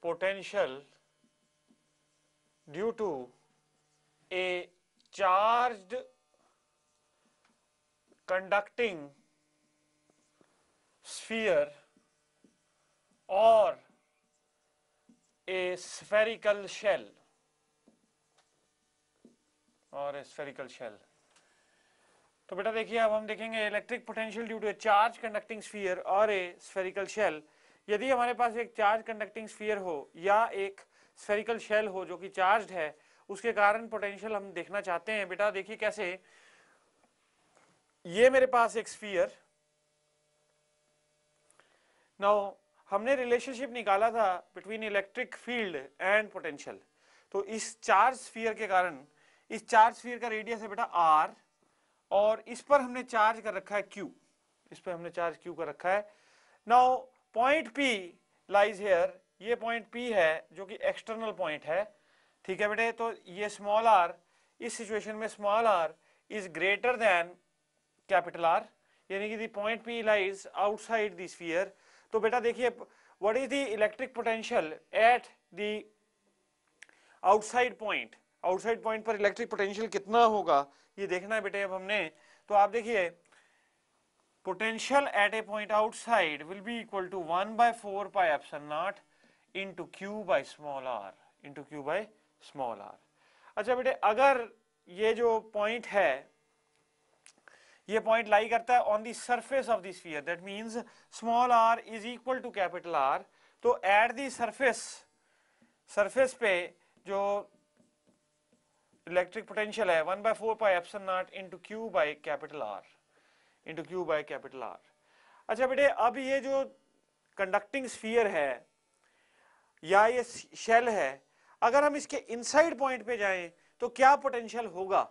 potential due to a charged conducting sphere or a spherical shell तो बेटा देखिए अब हम देखेंगे electric potential due to a charge conducting sphere और ए स्फेरिकल शेल। यदि हमारे पास एक चार्ज कंडक्टिंग स्फीयर हो या एक स्फेरिकल शेल हो जो कि चार्ज्ड है, उसके कारण पोटेंशियल हम देखना चाहते हैं। बेटा देखिए कैसे, ये मेरे पास एक स्फीयर, नाउ हमने रिलेशनशिप निकाला था between electric field and potential. तो इस चार्ज स्फीयर के कारण, इस चार्ज स्फीयर का रेडियस है बेटा आर, और इस पर हमने चार्ज कर रखा है क्यू, इस पर हमने चार्ज क्यू कर रखा है। Now point p lies here, ये पॉइंट पी है जो कि एक्सटर्नल पॉइंट है, ठीक है बेटे। तो ये स्मॉल आर, इस सिचुएशन में small r is greater than capital r, यानी कि the point p lies outside the sphere. तो बेटा देखिए what is the electric potential at the outside point, outside point पर इलेक्ट्रिक पोटेंशियल कितना होगा ये देखना है बेटे अब हमने। तो आप देखिए potential at a point outside will be equal to 1/4 pi epsilon naught into q by small r, into q by small r. अच्छा बेटे अगर ये जो पॉइंट है, ये पॉइंट लाई करता है on the surface of the sphere, that means small r is equal to capital r. तो एट द सरफेस, सरफेस पे जो इलेक्ट्रिक पोटेंशियल है 1/4 pi epsilon naught into q by capital r, into q by capital r. अच्छा बेटे अब ये जो conducting sphere है या ये शेल है, अगर हम इसके इनसाइड पॉइंट पे जाएं तो क्या पोटेंशियल होगा,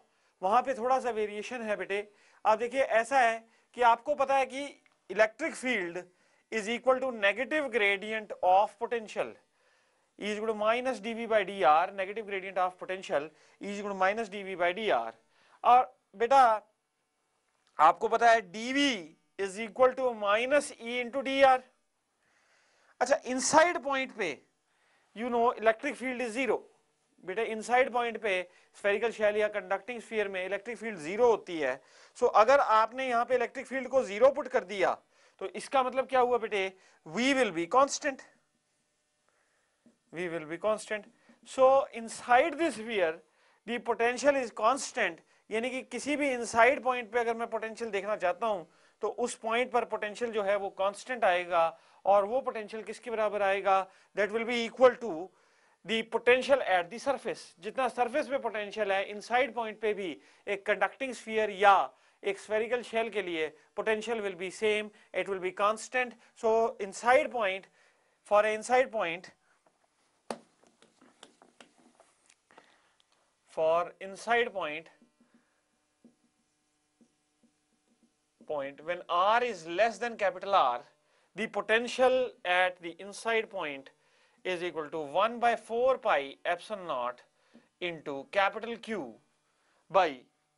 वहां पे थोड़ा सा वेरिएशन है बेटे। आप देखिए ऐसा है कि आपको पता है कि electric field is equal to negative gradient of potential is equal to minus dv by dr, negative gradient of potential is equal to minus dv by dr। और बेटा आपको पता है dv is equal to minus e into dr। अच्छा inside point पे you know electric field is zero, बेटा inside point पे spherical shell या कंडक्टिंग स्फीयर में इलेक्ट्रिक फील्ड जीरो होती है। सो अगर आपने यहाँ पे इलेक्ट्रिक फील्ड को जीरो पुट कर दिया तो इसका मतलब क्या हुआ बेटे, v will be constant, v will be constant। so inside this sphere the potential is constant, यानी कि किसी भी इनसाइड पॉइंट पे अगर मैं पोटेंशियल देखना चाहता हूं तो उस पॉइंट पर पोटेंशियल जो है वो कांस्टेंट आएगा, और वो पोटेंशियल किसके बराबर आएगा, that will be equal to the potential at the surface. जितना सरफेस पे पोटेंशियल है, इनसाइड पॉइंट पे भी एक कंडक्टिंग स्फीयर या एक स्फेरिकल शेल के लिए potential will be same, it will be constant. So inside point, for a inside point, for inside point when r is less than capital R, the potential at the inside point is equal to 1/4 pi epsilon naught into capital Q by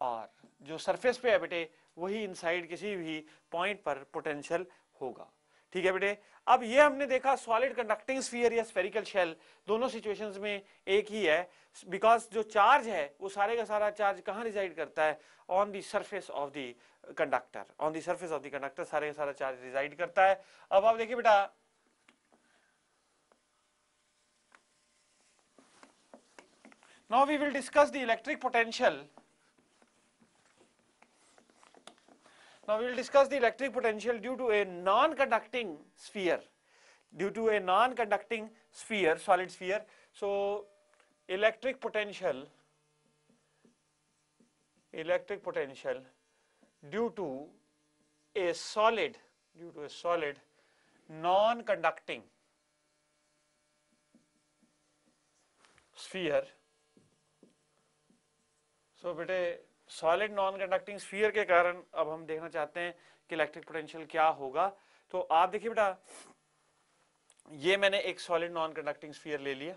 R। जो surface पे है बेटे वही inside किसी भी point पर potential होगा, ठीक है बेटे। अब ये हमने देखा सॉलिड कंडक्टिंग स्फीयर या स्फेरिकल शेल, दोनों सिचुएशंस में एक ही है, बिकॉज जो चार्ज है वो सारे का सारा चार्ज कहाँ रिजाइड करता है, on the surface of the conductor, on the surface of the conductor सारे का सारा चार्ज रिजाइड करता है। अब आप देखिए बेटा now we will discuss the electric potential. Now we will discuss the electric potential due to a non-conducting sphere, due to a non-conducting sphere, solid sphere. So electric potential due to a solid non-conducting sphere। So बेटे solid non conducting sphere के कारण अब हम देखना चाहते हैं कि electric potential क्या होगा। तो आप देखिए बेटा ये मैंने एक सॉलिड नॉन कंडक्टिंग स्फीयर ले लिया,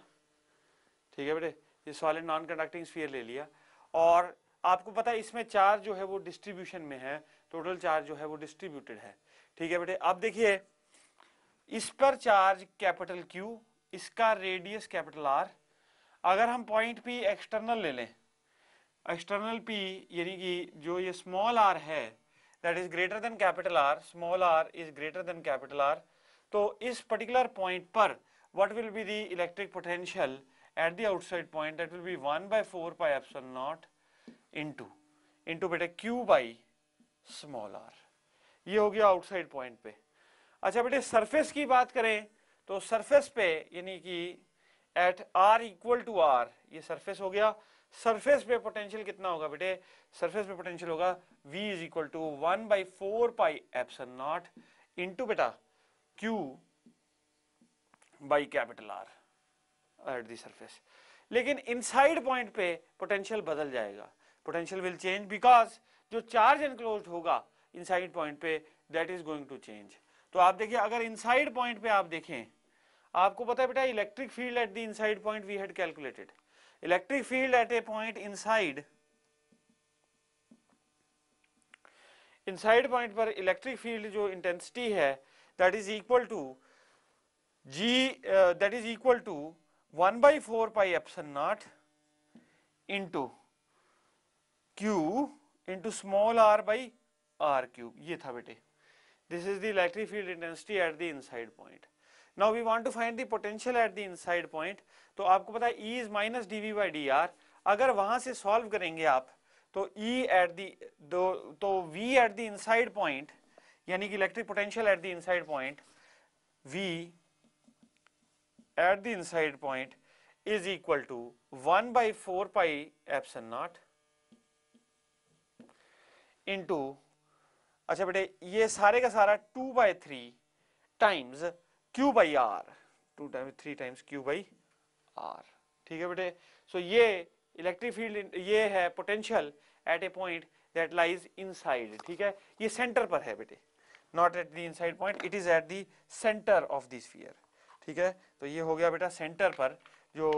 ठीक है बेटे, ये सॉलिड नॉन कंडक्टिंग स्फीयर ले लिया, और आपको पता है इसमें चार्ज जो है वो डिस्ट्रीब्यूशन में है, टोटल चार्ज जो है वो डिस्ट्रीब्यूटेड है, ठीक है बेटे। अब देखिए इस पर चार्ज कैपिटल Q, इसका रेडियस कैपिटल R। अगर हम पॉइंट P एक्सटर्नल ले लें, एक्सटर्नल P यानी कि जो ये स्मॉल r है that is greater than capital R, small r is greater than capital R, तो इस पर्टिकुलर पॉइंट पर what will be the electric potential at the outside point, that will B 1/4 pi epsilon naught into बेटे Q by small r। ये हो गया outside point पे। अच्छा बेटे सरफेस की बात करें तो सरफेस पे यानी कि at r equal to r, ये सरफेस हो गया। सरफेस पे पोटेंशियल कितना होगा बेटे, सरफेस पे पोटेंशियल होगा v is equal to 1/4 pi epsilon naught into बेटा q by capital R at the surface. लेकिन इनसाइड पॉइंट पे पोटेंशियल बदल जाएगा, पोटेंशियल विल चेंज बिकॉज जो चार्ज एनक्लोज्ड होगा इनसाइड पॉइंट पे that is going to change. तो आप देखिए अगर इनसाइड पॉइंट पे आप देखें, आपको पता है बेटा electric field at the inside point we had calculated, electric field at a point inside, inside point पर इलेक्ट्रिक फील्ड जो इंटेंसिटी है that is equal to G, that is equal to 1/4 pi epsilon naught into Q into small r by r cube, ये था बेटे। This is the electric field intensity at the inside point. Now we want to find the potential at the inside point. तो आपको पता है E is minus dV by dr, अगर वहां से सॉल्व करेंगे आप तो E at the तो V at the inside point यानी कि electric potential at the inside point V at the inside point is equal to 1/4 pi epsilon naught into, अच्छा बेटे ये सारे का सारा 2/3 times Q by R, 3 times Q by R। ठीक है बेटे। सो ये इलेक्ट्रिक फील्ड, ये है potential at a point that lies inside. ठीक है, ये सेंटर पर है बेटे, not at the inside point, it is eight the centre of the sphere. ठीक है, तो ये हो गया बेटा सेंटर पर जो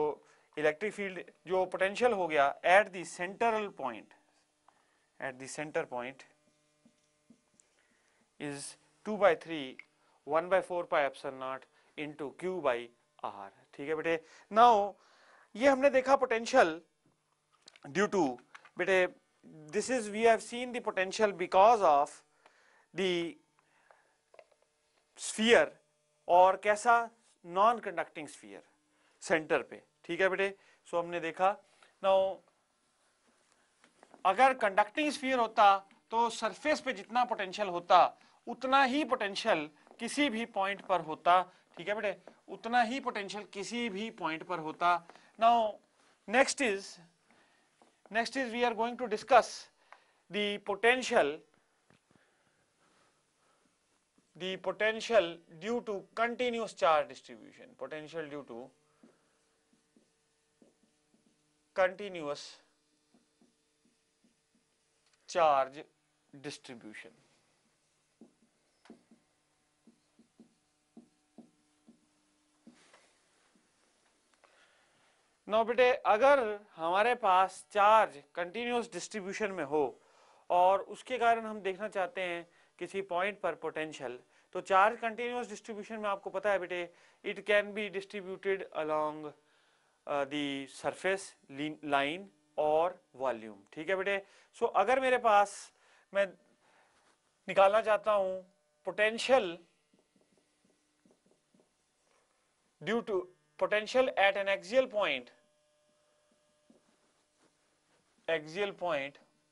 इलेक्ट्रिक फील्ड, जो पोटेंशियल हो गया at the central point, at the centre point is 2/3 1/4 pi epsilon naught into Q by R। ठीक है बेटे। नाउ ये हमने देखा पोटेंशियल ड्यू टू बेटे, this is we have seen the potential because of the sphere, और कैसा, non conducting sphere centre पे। ठीक है बेटे। सो हमने देखा नाउ अगर कंडक्टिंग स्फीयर होता तो सरफेस पे जितना पोटेंशियल होता उतना ही पोटेंशियल किसी भी पॉइंट पर होता। ठीक है बेटे, उतना ही पोटेंशियल किसी भी पॉइंट पर होता। Now next is we are going to discuss the potential due to continuous charge distribution, potential due to continuous charge distribution। No बेटे अगर हमारे पास चार्ज कंटिन्यूस डिस्ट्रीब्यूशन में हो और उसके कारण हम देखना चाहते हैं किसी पॉइंट पर पोटेंशियल, तो चार्ज कंटिन्यूस डिस्ट्रीब्यूशन में आपको पता है बेटे it can be distributed along the surface line और वॉल्यूम। ठीक है बेटे। सो अगर मेरे पास, मैं निकालना चाहता हूं potential due to potential at an axial point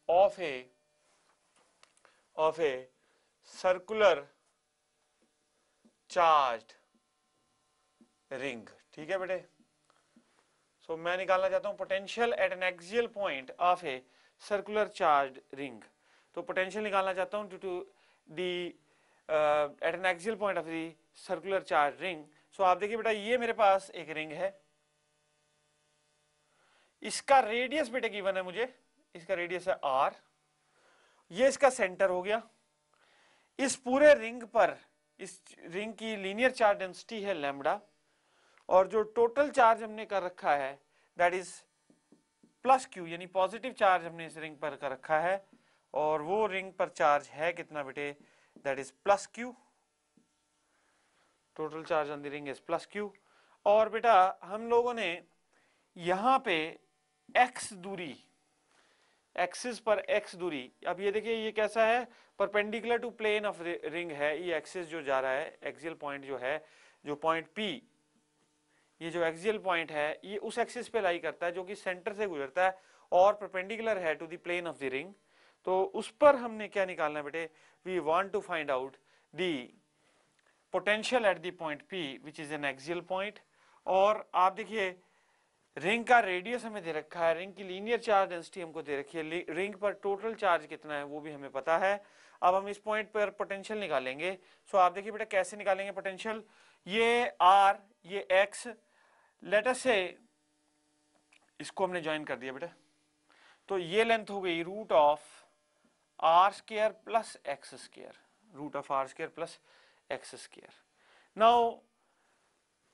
of a circular charged ring। ठीक है बेटे। सो मैं निकालना चाहता हूं potential at an axial point of a circular charged ring. तो पोटेंशियल निकालना चाहता हूं due to the at an axial point of the circular charge ring. So आप देखिए बेटा ये मेरे पास एक रिंग है, इसका रेडियस बेटे गिवन है मुझे, इसका रेडियस है R, ये इसका सेंटर हो गया। इस पूरे रिंग पर, इस रिंग की लीनियर चार्ज डेंसिटी है लैम्बडा, और जो टोटल चार्ज हमने कर रखा है दैट इज प्लस Q, यानी पॉजिटिव चार्ज हमने इस रिंग पर कर रखा है। और वो रिंग पर चार्ज है कितना बेटे, that is plus q, total charge on the ring is plus q। और बेटा हम लोगों ने यहां पे x दूरी, एक्सिस पर x दूरी, अब ये देखिए ये कैसा है, perpendicular to plane of ring है, ये एक्सिस जो जा रहा है, एक्सियल पॉइंट जो है, जो पॉइंट P, ये जो एक्सियल पॉइंट है ये उस एक्सिस पे लाई करता है जो कि सेंटर से गुजरता है और परपेंडिकुलर है to the plane of the ring. तो उस पर हमने क्या निकालना है बेटे, we want to find out the potential at the point P which is an axial point. और आप देखिए रिंग का रेडियस हमें दे रखा है, रिंग की लीनियर चार्ज डेंसिटी हमको दे रखी है, रिंग पर टोटल चार्ज कितना है वो भी हमें पता है। अब हम इस पॉइंट पर पोटेंशियल निकालेंगे। सो आप देखिए बेटा कैसे निकालेंगे पोटेंशियल, ये R, ये X, लेट अस से इसको हमने ज्वाइन कर दिया बेटा, तो ये लेंथ हो गई root of r square plus x square, root of r square plus x square. Now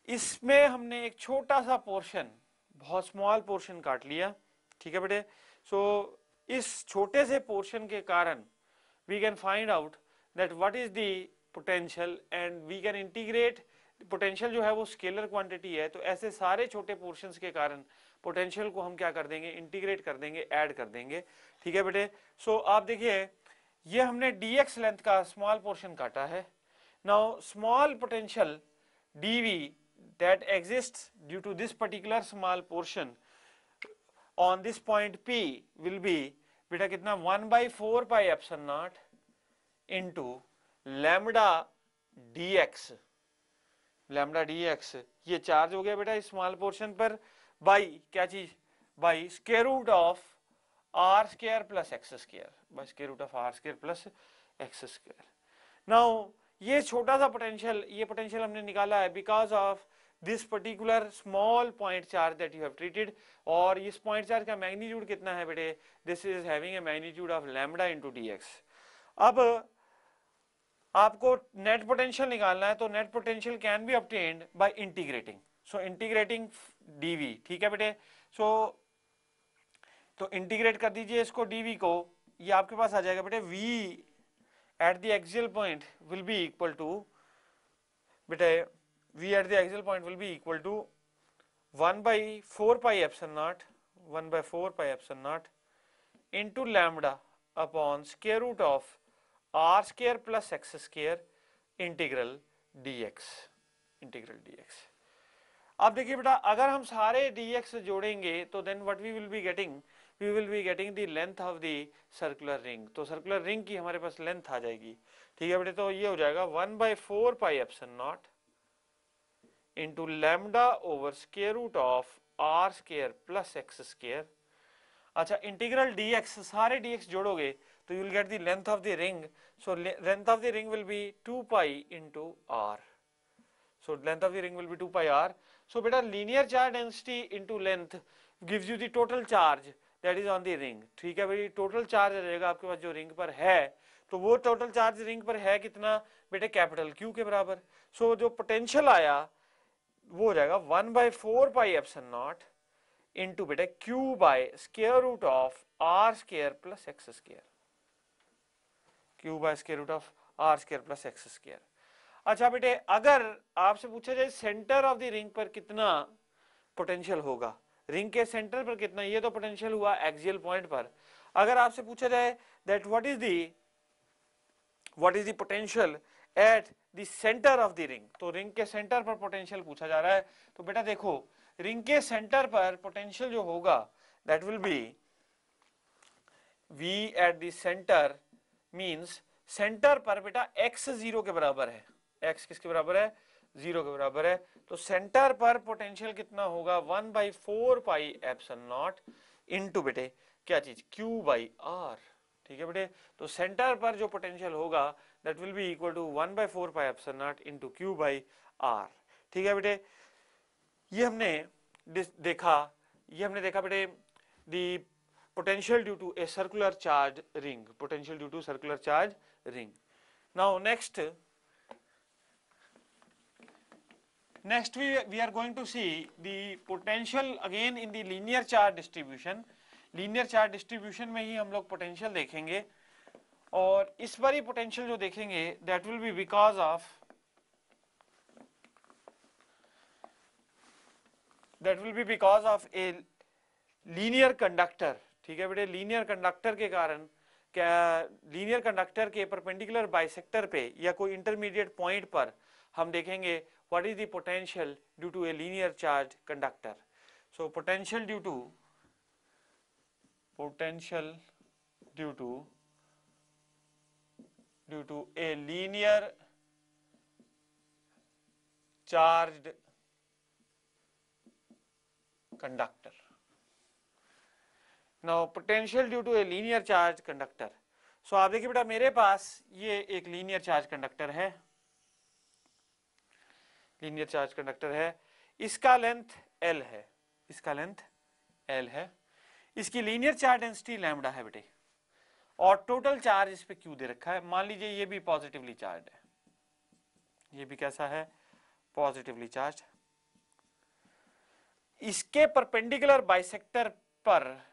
इसमें हमने एक छोटा सा पोर्शन, बहुत स्मॉल पोर्शन काट लिया, ठीक है बेटे। सो इस छोटे से पोर्शन के कारण we can find out that what is the potential and we can integrate. Potential जो है वो स्केलर क्वांटिटी है, तो ऐसे सारे छोटे पोर्शंस के कारण पोटेंशियल को हम क्या कर देंगे, इंटीग्रेट कर देंगे, ऐड कर देंगे, ठीक है बेटे। सो आप देखिए ये हमने dx लेंथ का स्मॉल पोर्शन काटा है। Now small potential dv that exists due to this particular small portion on this point P will be बेटा कितना 1/4 pi epsilon naught into lambda dx, lambda dx ये चार्ज हो गया बेटा इस स्मॉल पोर्शन पर, बाई क्या चीज, by square root of r square plus x square, by square root of r square plus x square. Now ये छोटा सा पोटेंशियल, ये पोटेंशियल हमने निकाला है because of this particular small point charge that you have treated. और इस point charge का मैग्नीट्यूड कितना है बेटे, this is having a magnitude of lambda into dx। अब आपको नेट पोटेंशियल निकालना है, तो net potential can be obtained by integrating, so integrating dv, ठीक है बेटे। सो तो इंटीग्रेट कर दीजिए इसको dv को, ये आपके पास आ जाएगा बेटे v at the axial point will be equal to, बेटे v at the axial point will be equal to 1/4 pi epsilon naught, 1/4 pi epsilon naught into lambda upon square root of r square plus x square integral dx, integral dx। अब देखिए बेटा अगर हम सारे dx जोड़ेंगे तो then what we will be getting, we will be getting the length of the circular ring, तो circular ring की हमारे पास length आ जाएगी, ठीक है बेटे। तो ये हो जाएगा 1/4 pi epsilon naught into lambda over square root of r square plus x square। अच्छा इंटीग्रल dx, सारे dx जोड़ोगे तो you will get the length of the ring, so length of the ring will be 2 pi into r, so length of the ring will be 2 pi r। so beta linear charge density into length gives you the total charge that is on the ring, ठीक है भाई। Total charge रहेगा आपके पास जो ring पर है, तो वो टोटल चार्ज रिंग पर है कितना बेटे, कैपिटल Q के बराबर। सो जो पोटेंशियल आया वो हो जाएगा 1/4 pi epsilon naught into बेटे Q by square root of r square plus x square, Q by square root of r square plus x square। अच्छा बेटे अगर आपसे पूछा जाए सेंटर ऑफ द रिंग पर कितना पोटेंशियल होगा, रिंग के सेंटर पर कितना, ये तो पोटेंशियल हुआ एक्सियल पॉइंट पर। अगर आपसे पूछा जाए that what is the potential at the centre of the ring, तो रिंग के सेंटर पर पोटेंशियल पूछा जा रहा है। तो बेटा देखो रिंग के सेंटर पर पोटेंशियल जो होगा that will B v at the centre, means centre पर बेटा x 0 के बराबर है, x किसके बराबर है, 0 के बराबर है। तो सेंटर पर पोटेंशियल कितना होगा 1/4 pi epsilon naught इनटू बेटे क्या चीज Q by R, ठीक है बेटे। तो सेंटर पर जो पोटेंशियल होगा that will be equal to 1/4 pi epsilon naught इनटू Q by R, ठीक है बेटे। ये हमने देखा बेटे the potential due to a circular charge ring, potential due to circular charge ring। Now next we are going to see the potential again in the linear charge distribution। linear charge distribution में ही हम लोग potential देखेंगे और इस बारी potential जो देखेंगे that will be because of a linear conductor. ठीक है बेटे, लीनियर कंडक्टर के कारण क्या, लीनियर कंडक्टर के परपेंडिकुलर बाइसेक्टर पे या कोई इंटरमीडिएट पॉइंट पर हम देखेंगे what is the potential due to a linear charge conductor. So potential due to a linear charged conductor. Now potential due to a linear charge conductor. So आप देखिए बेटा, मेरे पास ये एक लीनियर चार्ज कंडक्टर है, लीनियर चार्ज कंडक्टर है, इसका लेंथ L है, इसका लेंथ L है, इसकी लीनियर चार्ज डेंसिटी लैम्डा है बेटे, और टोटल चार्ज इस पे Q दे रखा है। मान लीजिए ये भी पॉजिटिवली चार्ज है, ये भी कैसा है, पॉजिटिवली चार्ज। इसके परपेंडिकुलर बाइसेक्टर पर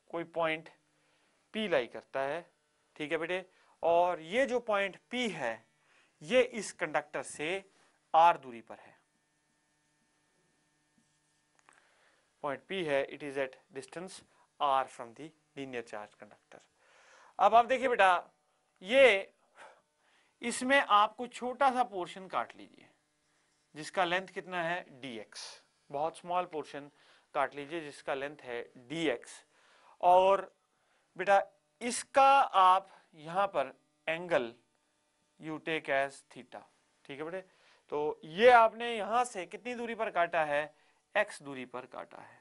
कोई पॉइंट P लाई करता है। ठीक है बेटे, और ये जो पॉइंट P है ये इस कंडक्टर से R दूरी पर है, पॉइंट P है, it is at distance R from the linear charge conductor. अब आप देखिए बेटा, ये इसमें आपको छोटा सा पोर्शन काट लीजिए जिसका लेंथ कितना है dx, बहुत स्मॉल पोर्शन काट लीजिए जिसका लेंथ है dx, और बेटा इसका आप यहां पर angle you take as theta. ठीक है बेटे, तो ये आपने यहां से कितनी दूरी पर काटा है, x दूरी पर काटा है।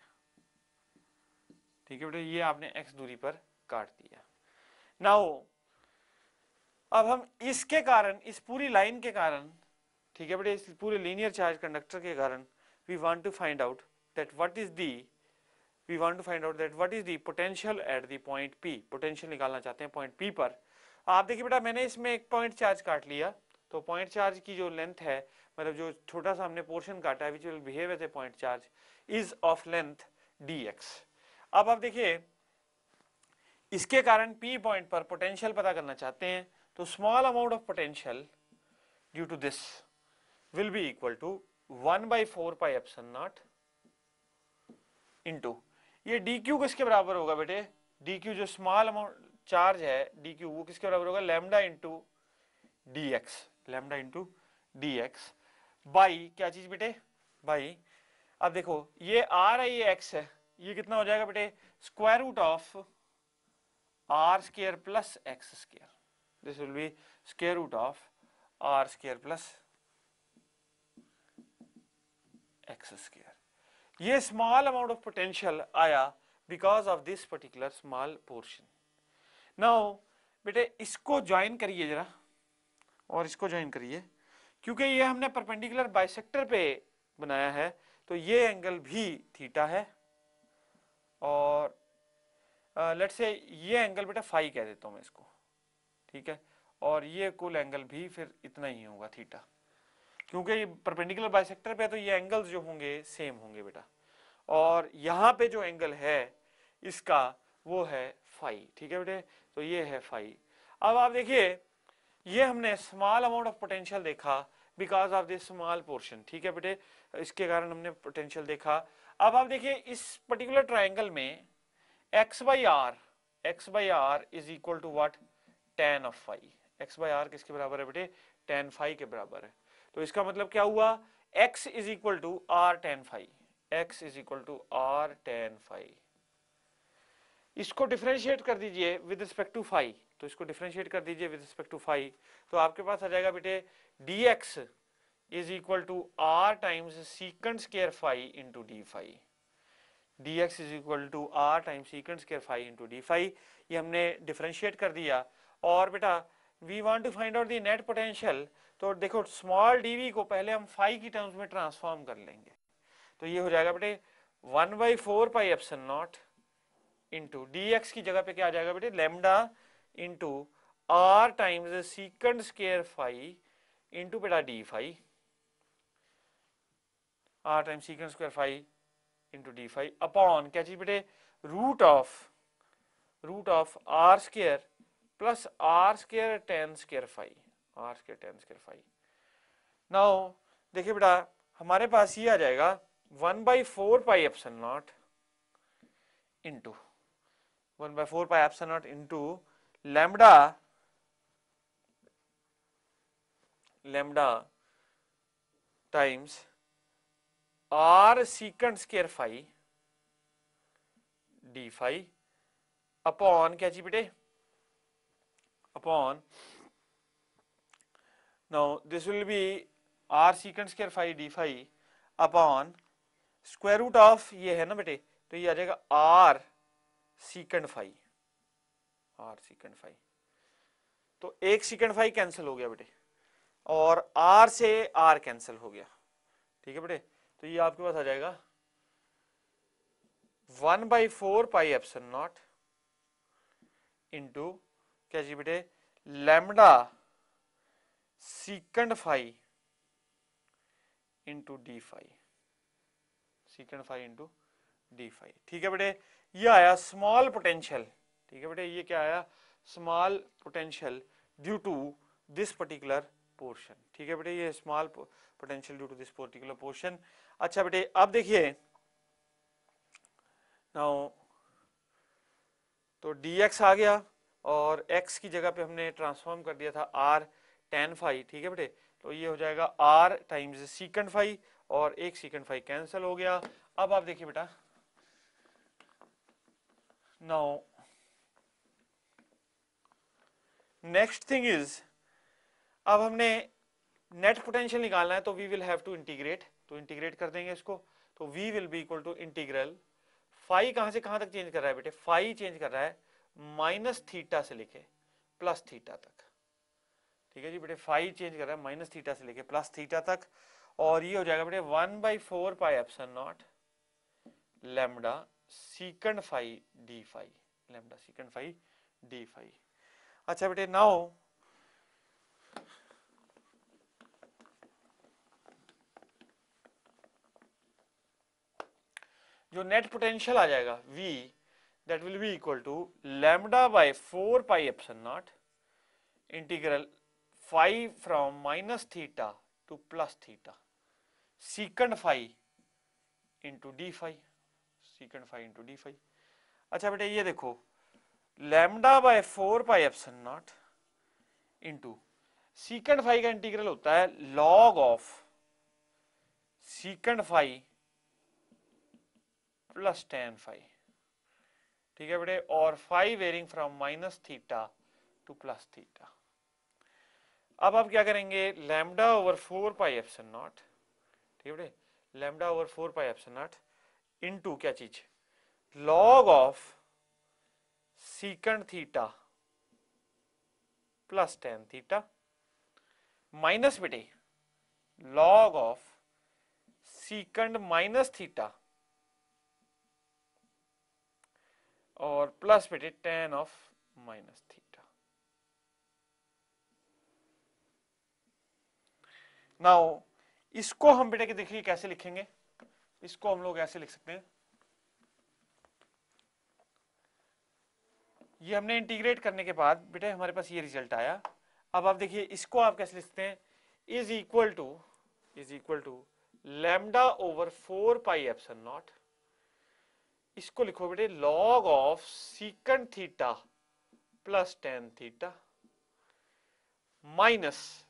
ठीक है बेटे, ये आपने x दूरी पर काट दिया। नाउ अब हम इसके कारण, इस पूरी लाइन के कारण, ठीक है बेटे, इस पूरे लीनियर चार्ज कंडक्टर के कारण we want to find out that what is the potential at the point P। Potential निकालना चाहते हैं पॉइंट P पर। आप देखिए बेटा, मैंने इसमें एक पॉइंट चार्ज काट लिया, तो पॉइंट चार्ज की जो लेंथ है, मतलब जो छोटा सा हमने पोर्शन काटा है, which will behave as a point charge, is of length dx। अब आप देखिए, इसके कारण P पॉइंट पर पोटेंशियल पता करना चाहते हैं, तो small amount of potential due to this will be equal to 1/4 pi epsilon naught into, ये dq किसके बराबर होगा बेटे, dq जो स्मॉल अमाउंट चार्ज है dq, वो किसके बराबर होगा, lambda into dx, lambda into dx by क्या चीज बेटे, बाई, अब देखो ये r है, ये x है, ये कितना हो जाएगा बेटे, square root of r square plus x square, this will be square root of r square plus x square. ये स्मॉल अमाउंट ऑफ पोटेंशियल आया because of this particular small portion. Now बेटे इसको ज्वाइन करिए जरा, और इसको join करिए, क्योंकि ये हमने परपेंडिकुलर बाइसेक्टर पे बनाया है, तो ये एंगल भी थीटा है, और लेट्स से ये एंगल बेटा फाई कह देता हूं मैं इसको। ठीक है, और ये कुल एंगल भी फिर इतना ही होगा थीटा, क्योंकि परपेंडिकुलर बाइसेक्टर पे तो ये एंगल्स जो होंगे सेम होंगे बेटा, और यहाँ पे जो एंगल है इसका वो है फाई। ठीक है बेटे, तो ये है फाई। अब आप देखिए, ये हमने स्मॉल अमाउंट ऑफ पोटेंशियल देखा because of this small portion. ठीक है बेटे, इसके कारण हमने पोटेंशियल देखा। अब आप देखिए इस पर्टिकुलर ट्राइंगल में x by r is equal to what, tan of phi. x by r किसके बराबर है बेटे, tan फाई के बराबर है। तो इसका मतलब क्या हुआ, x is equal to r tan phi, x is equal to r tan phi. इसको डिफरेंशिएट कर दीजिए विद रिस्पेक्ट टू फाई, तो इसको डिफरेंशिएट कर दीजिए विद रिस्पेक्ट टू फाई, तो आपके पास आ जाएगा बेटे dx is equal to r times secant square phi into d phi. dx is equal to r times secant square phi into d phi, ये हमने डिफरेंशिएट कर दिया। और बेटा we want to find out the net potential, तो देखो small dv को पहले हम फाई की टर्म्स में ट्रांसफॉर्म कर लेंगे, तो ये हो जाएगा बेटे 1/4 pi epsilon naught into dx की जगह पे क्या आ जाएगा बेटे, lambda into r times secant square phi into बेटा d phi, r times secant square phi into d phi upon क्या चीज बेटे, root of r square plus r square tan square phi, r square tan square phi. Now देखिए बेटा हमारे पास ये आ जाएगा 1/4 pi epsilon naught into 1/4 pi epsilon naught into lambda lambda times r secant square phi d phi upon क्या जी बेटे, upon now this will be r secant square phi d phi upon square root of ये है ना बेटे, तो ये आ जाएगा r secant phi, r secant phi. तो एक सीकेंट फाई कैंसिल हो गया बेटे और आर से आर कैंसिल हो गया, ठीक है बेटे। तो ये आपके पास आ जाएगा 1/4 पाई एप्सिलॉन नॉट इंटू क्या जी बेटे lambda secant phi into d phi, secant phi into d phi, ठीक है बेटे। ये आया स्मॉल पोटेंशियल, ठीक है बेटे, ये क्या आया small potential due to this particular portion, ठीक है बेटे, ये small potential due to this particular portion. अच्छा बेटे अब देखिए नाउ तो dx आ गया और x की जगह पे हमने ट्रांसफॉर्म कर दिया था r tan फाई, ठीक है बेटे। तो ये हो जाएगा r टाइम्स सीकेंट फाई और एक सीकेंट फाई कैंसिल हो गया। अब आप देखिए बेटा नाउ नेक्स्ट थिंग इज, अब हमने नेट पोटेंशियल निकालना है तो we will have to integrate, तो इंटीग्रेट कर देंगे इसको। तो v will be equal to integral phi कहां से कहां तक चेंज कर रहा है बेटे, फाई चेंज कर रहा है माइनस थीटा से लेके प्लस थीटा तक, ठीक है जी बेटे, फाई चेंज कर रहा है माइनस थीटा से लेके प्लस थीटा तक। और ये हो जाएगा बेटे 1/4 pi epsilon naught lambda secant phi d phi, lambda secant phi d phi. अच्छा बेटे नाउ जो नेट पोटेंशियल आ जाएगा v that will be equal to λ/4 pi epsilon naught integral phi from minus theta to plus theta secant phi into d phi, secant phi into d phi. अच्छा बेटे ये देखो λ/4 pi epsilon naught into secant phi का integral होता है log of secant phi plus tan phi, ठीक है बेटे, और phi varying from minus theta to plus theta. अब आप क्या करेंगे λ/4 पाई एप्सिलॉन नॉट, ठीक है बेटे, λ/4 पाई एप्सिलॉन नॉट इंटू क्या चीज log of secant theta plus tan theta minus बेटे log of secant minus theta और प्लस बेटे tan of minus theta. Now इसको हम बेटे के देखिए कैसे लिखेंगे, इसको हम लोग ऐसे लिख सकते हैं, ये हमने इंटीग्रेट करने के बाद बेटे हमारे पास ये रिजल्ट आया। अब आप देखिए इसको आप कैसे लिखते हैं, is equal to λ/4 pi epsilon naught, इसको लिखो बेटे log of secant theta plus tan theta minus,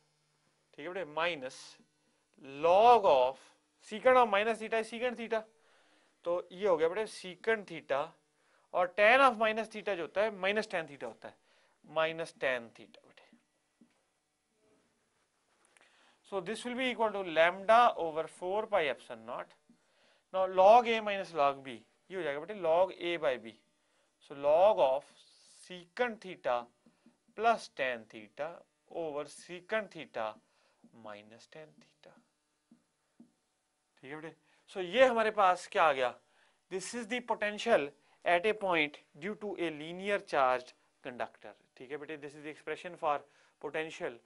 ठीक है बेटे, minus log of secant of minus theta secant theta, तो ये हो गया बेटे सीकेंट थीटा और टेन ऑफ माइनस थीटा जो होता है माइनस टेन थीटा होता है, माइनस टेन थीटा बेटे। So this will be equal to λ/4 pi epsilon naught, now log a minus log b, ये हो जाएगा बेटे log a by b. So log of secant theta plus tan theta over secant theta minus tan theta, ठीक है बेटे। सो ये हमारे पास क्या आ गया, this is the potential at a point due to a linear charge conductor, ठीक है बेटे, this is the expression for potential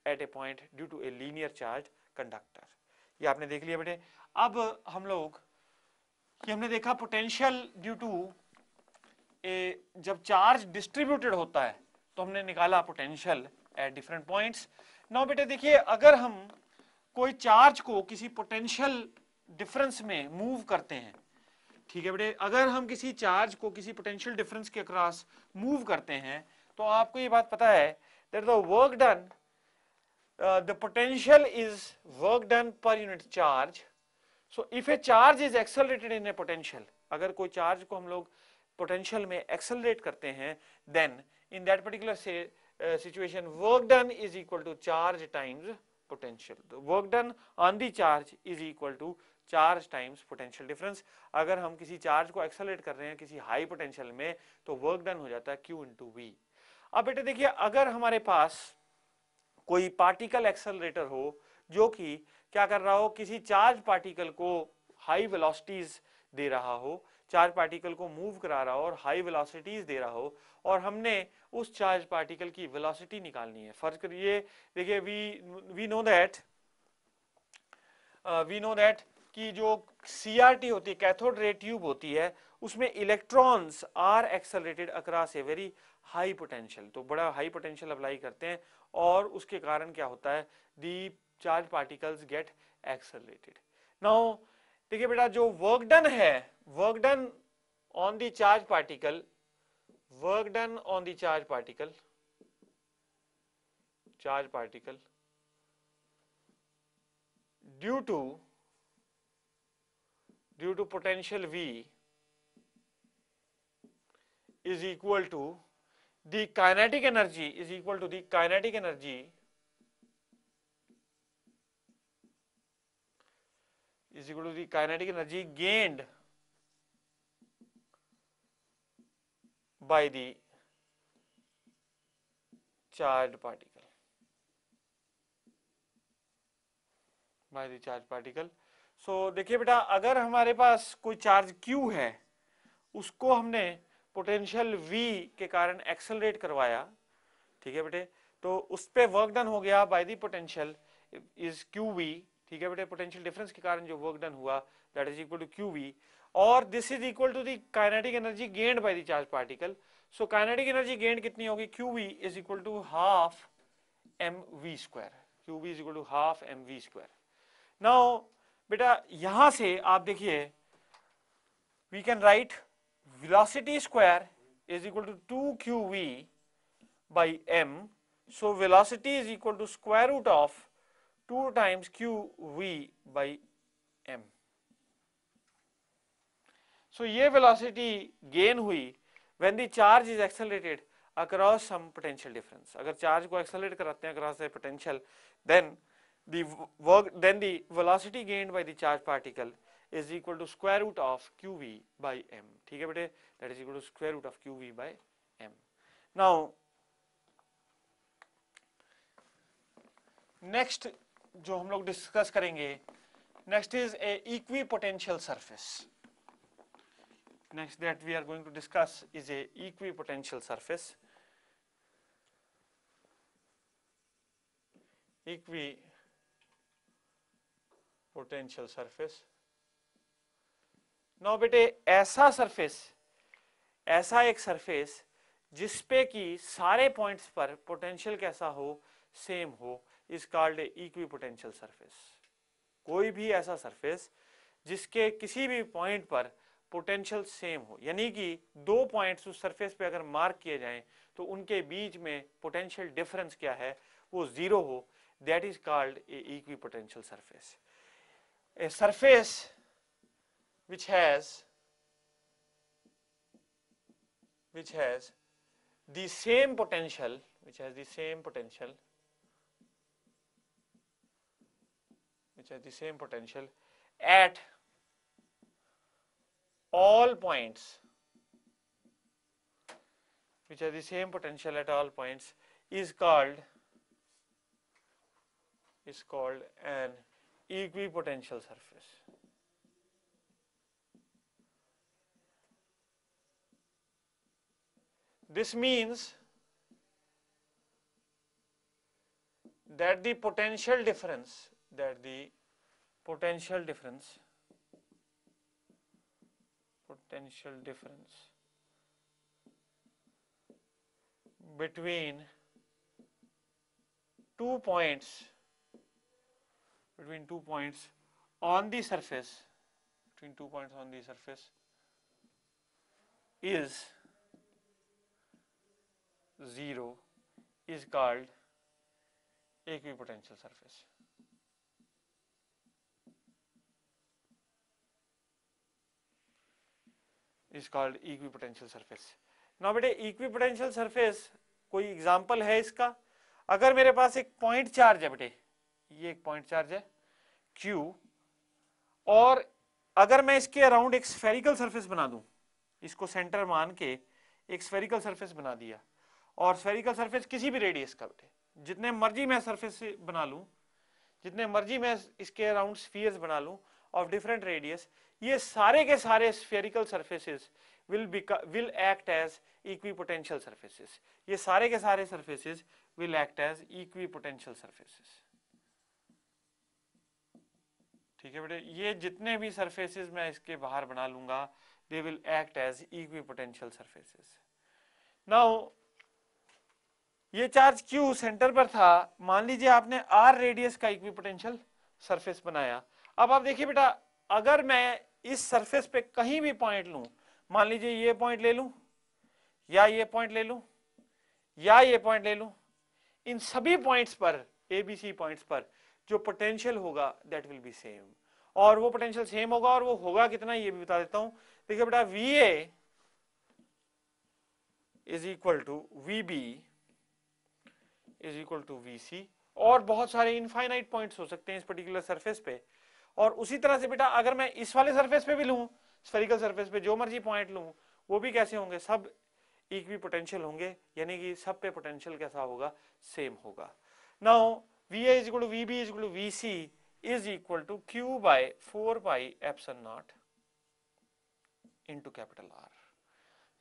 at a point due to a linear charge conductor. ये आपने देख लिया बेटे। अब हम लोग ये हमने देखा पोटेंशियल ड्यू टू ए, जब चार्ज डिस्ट्रीब्यूटेड होता है तो हमने निकाला potential at different points. Now बेटे देखिए, अगर हम कोई चार्ज को किसी पोटेंशियल डिफरेंस में मूव करते हैं, ठीक है बेटे, अगर हम किसी चार्ज को किसी पोटेंशियल डिफरेंस के अक्रॉस मूव करते हैं, तो आपको ये बात पता है that the work done, the potential is work done per unit charge. So if A charge is accelerated in A potential, अगर कोई चार्ज को हम लोग पोटेंशियल में एक्सेलरेट करते हैं, then in that particular situation work done is equal to charge times potential. Work done on the charge is equal to charge times potential difference. अगर हम किसी चार्ज को एक्सेलरेट कर रहे हैं किसी हाई पोटेंशियल में, तो वर्क डन हो जाता है Q इंटू वी। अब बेटे देखिए, अगर हमारे पास कोई पार्टिकल एक्सेलरेटर हो जो कि क्या कर रहा हो, किसी चार्ज पार्टिकल को हाई वेलोसिटीज दे रहा हो, चार्ज पार्टिकल को मूव करा रहा हो और हाई वेलोसिटीज दे रहा हो, और हमने उस चार्ज पार्टिकल की वेलोसिटी निकालनी है। फर्ज करिए, देखिए वी नो दैट कि जो CRT होती है, कैथोड रे ट्यूब होती है, उसमें electrons are accelerated across a very high potential. तो बड़ा हाई पोटेंशियल अप्लाई करते हैं और उसके कारण क्या होता है, the charge particles get accelerated. Now देखिए बेटा, जो वर्क डन है, work done on the charge particle, work done on the charge particle due to potential V is equal to the kinetic energy is equal to the kinetic energy is equal to the kinetic energy gained by the charged particle, by the charged particle. So देखिए बेटा, अगर हमारे पास कोई charge Q है, उसको हमने potential V के कारण एक्सेलरेट करवाया, ठीक है बेटे, तो उस पे वर्क डन हो गया by the potential is QV, ठीक है बेटे, पोटेंशियल डिफरेंस के कारण जो वर्क डन हुआ that is equal to QV, और this is equal to the kinetic energy gained by the charge particle. So kinetic energy gained कितनी होगी, QV is equal to half mv square, QV is equal to half mv square. Now बेटा यहां से आप देखिए, we can write velocity square is equal to 2qv by m. So velocity is equal to square root of 2 times qv by m. So ये velocity gain हुई when the charge is accelerated across some potential difference. अगर charge को accelerate कराते हैं across a potential, then the velocity gained by the charge particle is equal to square root of qv by m, ठीक है बेटे, that is equal to square root of qv by m. Now next जो हम लोग discuss करेंगे, next is a equipotential surface. Next that we are going to discuss is a equipotential surface. Equipotential surface. Now बेटे ऐसा surface, ऐसा एक surface जिसपे कि सारे पॉइंट्स पर पोटेंशियल कैसा हो, सेम हो, is called A equipotential surface. कोई भी ऐसा सरफेस जिसके किसी भी पॉइंट पर पोटेंशियल सेम हो, यानी कि दो पॉइंट्स उस सरफेस पे अगर मार्क किए जाएं तो उनके बीच में पोटेंशियल डिफरेंस क्या है, वो जीरो हो, that is called A equipotential surface. A surface which has the same potential, at all points, is called an equipotential surface. This means that the potential difference between two points on the surface, is 0 is called equipotential surface. Is called equipotential surface. Now बेटे equipotential surface कोई example है इसका? अगर मेरे पास एक point charge है बेटे, ये एक पॉइंट चार्ज है Q, और अगर मैं इसके अराउंड एक स्फेरिकल सरफेस बना दूं, इसको सेंटर मान के एक स्फेरिकल सरफेस बना दिया, और स्फेरिकल सरफेस किसी भी रेडियस का बेटे, जितने मर्जी मैं सरफेस बना लूं, जितने मर्जी मैं इसके अराउंड स्फीयर्स बना लूं ऑफ डिफरेंट रेडियस, ये सारे के सारे spherical surfaces will act as equipotential surfaces. ये सारे के सारे surfaces will act as equipotential surfaces. ठीक है बेटे, ये जितने भी surfaces मैं इसके बाहर बना लूंगा, they will act as equipotential surfaces. Now ये चार्ज Q सेंटर पर था, मान लीजिए आपने R रेडियस का इक्विपोटेंशियल सरफेस बनाया। अब आप देखिए बेटा, अगर मैं इस सरफेस पे कहीं भी पॉइंट लूं, मान लीजिए ये पॉइंट ले लूं, या ये पॉइंट ले लूं, या ये पॉइंट ले लूं, इन सभी पॉइंट्स पर, ABC पॉइंट्स पर जो पोटेंशियल होगा दैट विल बी सेम, और वो पोटेंशियल सेम होगा, और वो होगा कितना ये भी बता देता हूं। देखिए बेटा, VA is equal to VB is equal to VC, और बहुत सारे इनफाइनाइट पॉइंट्स हो सकते हैं इस पर्टिकुलर सरफेस पे। और उसी तरह से बेटा, अगर मैं इस वाले सरफेस पे भी लूं, स्फेरिकल सरफेस पे जो मर्जी पॉइंट लूं, वो भी कैसे होंगे, सब इक्विपोटेंशियल होंगे, यानी कि सब पे पोटेंशियल कैसा होगा, सेम होगा। Now VA is equal to VB is equal to VC is equal to Q by 4 pi epsilon naught into capital R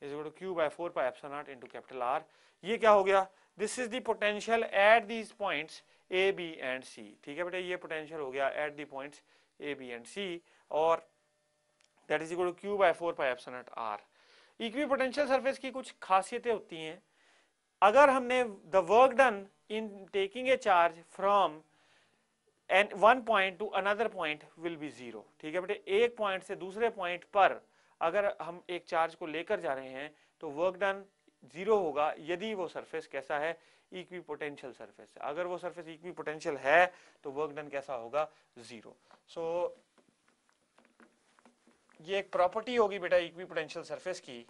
is equal to Q by 4 pi epsilon naught into capital R। ये क्या हो गया, this is the potential at these points A, B and C। ठीक है बेटा, ये potential हो गया at the points A, B and C, और that is equal to Q by 4 pi epsilon naught R। Equipotential surface की कुछ खासियतें होती हैं। अगर हमने the work done in taking a charge from and one point to another point will be zero. ठीक है बेटे, एक पॉइंट से दूसरे पॉइंट पर अगर हम एक चार्ज को लेकर जा रहे हैं तो वर्क डन जीरो होगा, यदि वो सरफेस कैसा है, इक्विपोटेंशियल सरफेस। अगर वो सरफेस इक्विपोटेंशियल है तो वर्क डन कैसा होगा, जीरो। सो ये एक प्रॉपर्टी होगी बेटा इक्विपोटेंशियल सरफेस की,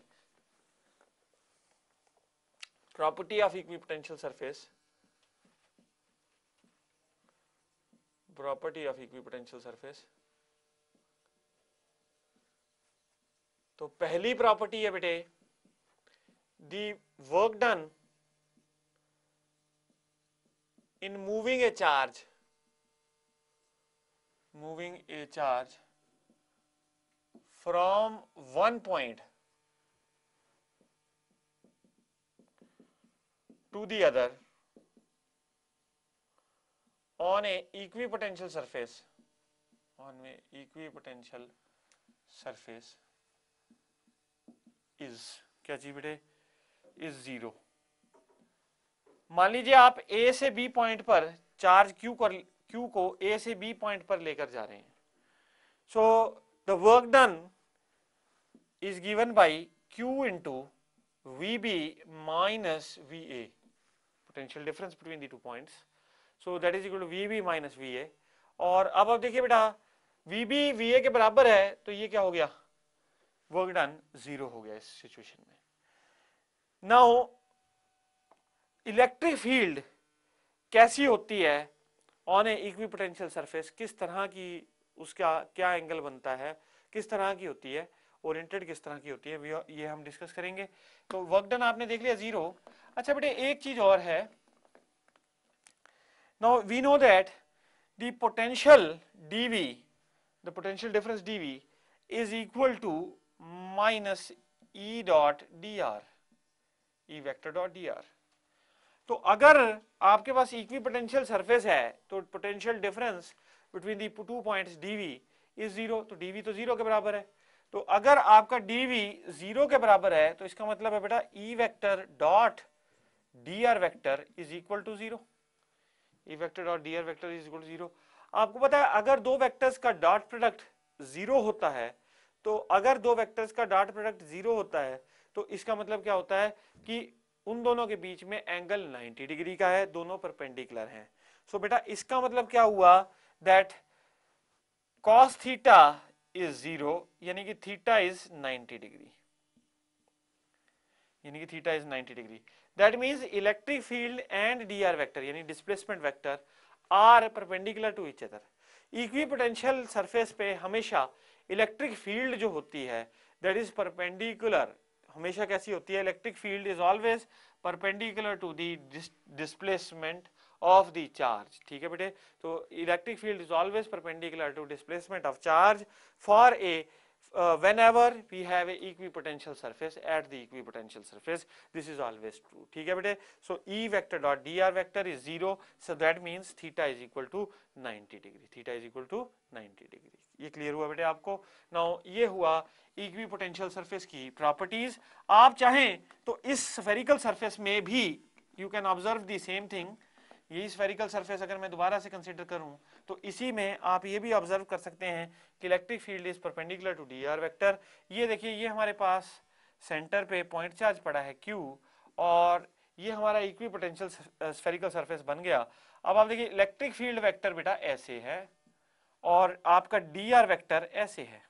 property of equipotential surface, property of equipotential surface. तो पहली प्रॉपर्टी है बेटे, the work done in moving A charge, from one point to the other on a equipotential surface, is क्या चीज बेटे, is जीरो। मान लीजिए आप A से B पॉइंट पर चार्ज Q को A से B पॉइंट पर लेकर जा रहे हैं। सो the work done is given by Q into VB minus VA, potential difference between the 2 points, so that is equal to VB minus VA। और अब आप देखिए बेटा, VB VA के बराबर है, तो ये क्या हो गया, वर्क डन जीरो हो गया इस सिचुएशन में। नाउ इलेक्ट्रिक फील्ड कैसी होती है ऑन ए इक्विपोटेंशियल सरफेस, किस तरह की उसका क्या एंगल बनता है, किस तरह की होती है, ओरिएंटेड किस तरह की होती है, ये हम डिस्कस करेंगे। तो वर्क डन आपने देख लिया जीरो। अच्छा बेटे, एक चीज और है, now we know that the potential dV, the potential difference dV is equal to minus E dot dr, E vector dot dr। तो अगर आपके पास इक्विपोटेंशियल सरफेस है तो potential difference between the two points dV is zero, तो dV तो zero के बराबर है। तो अगर आपका dV जीरो के बराबर है तो इसका मतलब है बेटा E vector dot dr vector is equal to 0, E vector dot dr vector is equal to 0। आपको पता है अगर दो वेक्टर्स का डॉट प्रोडक्ट 0 होता है, तो अगर दो वेक्टर्स का डॉट प्रोडक्ट 0 होता है तो इसका मतलब क्या होता है कि उन दोनों के बीच में एंगल 90 डिग्री का है, दोनों परपेंडिकुलर हैं। सो बेटा इसका मतलब क्या हुआ दैट cos थीटा इज 0, यानी कि थीटा इज 90 डिग्री, यानी कि theta is 90 degree. That means electric field and dr vector यानी displacement vector are perpendicular to each other. Equipotential surface पे हमेशा इलेक्ट्रिक फील्ड जो होती है दैट इज परपेंडिकुलर, हमेशा कैसी होती है, electric field is always perpendicular to the displacement of the charge. ठीक है बेटे, तो electric field is always perpendicular to displacement of charge for a whenever we have a equipotential surface at the equipotential surface, this is always true। ठीक है बेटे, so E vector dot dr vector is 0, so that means theta is equal to 90 degree, theta is equal to 90 degree। ये clear हुआ बेटे आपको। Now ये हुआ equipotential surface की प्रॉपर्टीज। आप चाहें तो इस स्फेरिकल सरफेस में भी you can observe the same thing. ये स्फेरिकल सरफेस अगर मैं दोबारा से कंसीडर करूं तो इसी में आप ये भी ऑब्जर्व कर सकते हैं कि electric field is perpendicular to dr vector. ये देखिए, ये हमारे पास सेंटर पे पॉइंट चार्ज पड़ा है q और ये हमारा इक्विपोटेंशियल स्फेरिकल सरफेस बन गया। अब आप देखिए इलेक्ट्रिक फील्ड वेक्टर बेटा ऐसे है और आपका dr वेक्टर ऐसे है,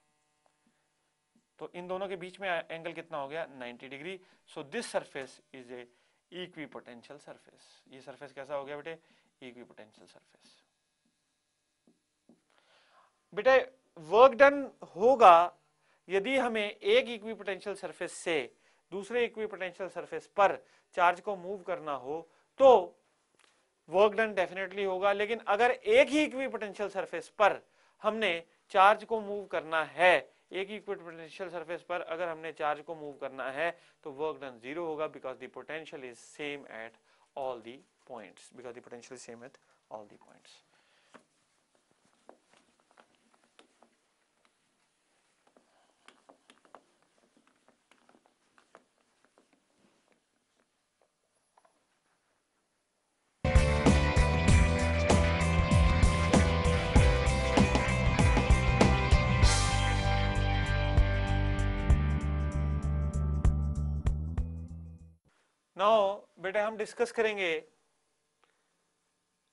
तो इन दोनों के बीच में एंगल कितना हो गया, 90 degree. So this surface is a equipotential surface. ये सरफेस कैसा हो गया बेटे, इक्विपोटेंशियल सरफेस। बेटे वर्क डन होगा यदि हमें एक इक्विपोटेंशियल सरफेस से दूसरे इक्विपोटेंशियल सरफेस पर चार्ज को मूव करना हो तो वर्क डन डेफिनेटली होगा। लेकिन अगर एक ही इक्विपोटेंशियल सरफेस पर हमने चार्ज को मूव करना है, एक ही इक्विपोटेंशियल सरफेस पर अगर हमने चार्ज को मूव करना है तो वर्क डन 0 होगा, because the potential is same at all the points, because the potential is same at all the points. Now बेटे हम डिस्कस करेंगे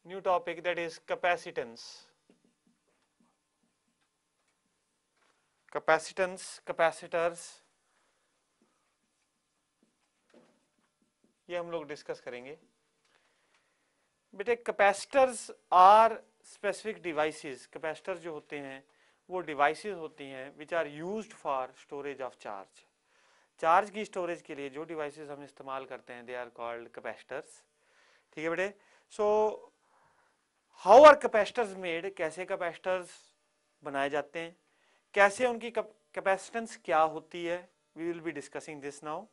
new topic that is capacitance. Capacitance, capacitors, ये हम लोग डिस्कस करेंगे। बेटे capacitors are specific devices, capacitor जो होते हैं वो डिवाइसेस होती हैं which are used for storage of charge. Charge की स्टोरेज के लिए जो डिवाइसेस हम इस्तेमाल करते हैं दे आर कॉल्ड कैपेसिटर्स। ठीक है बेटे, so how are capacitors made, कैसे कैपेसिटर्स बनाए जाते हैं, कैसे उनकी कैपेसिटेंस क्या होती है, we will be discussing this now.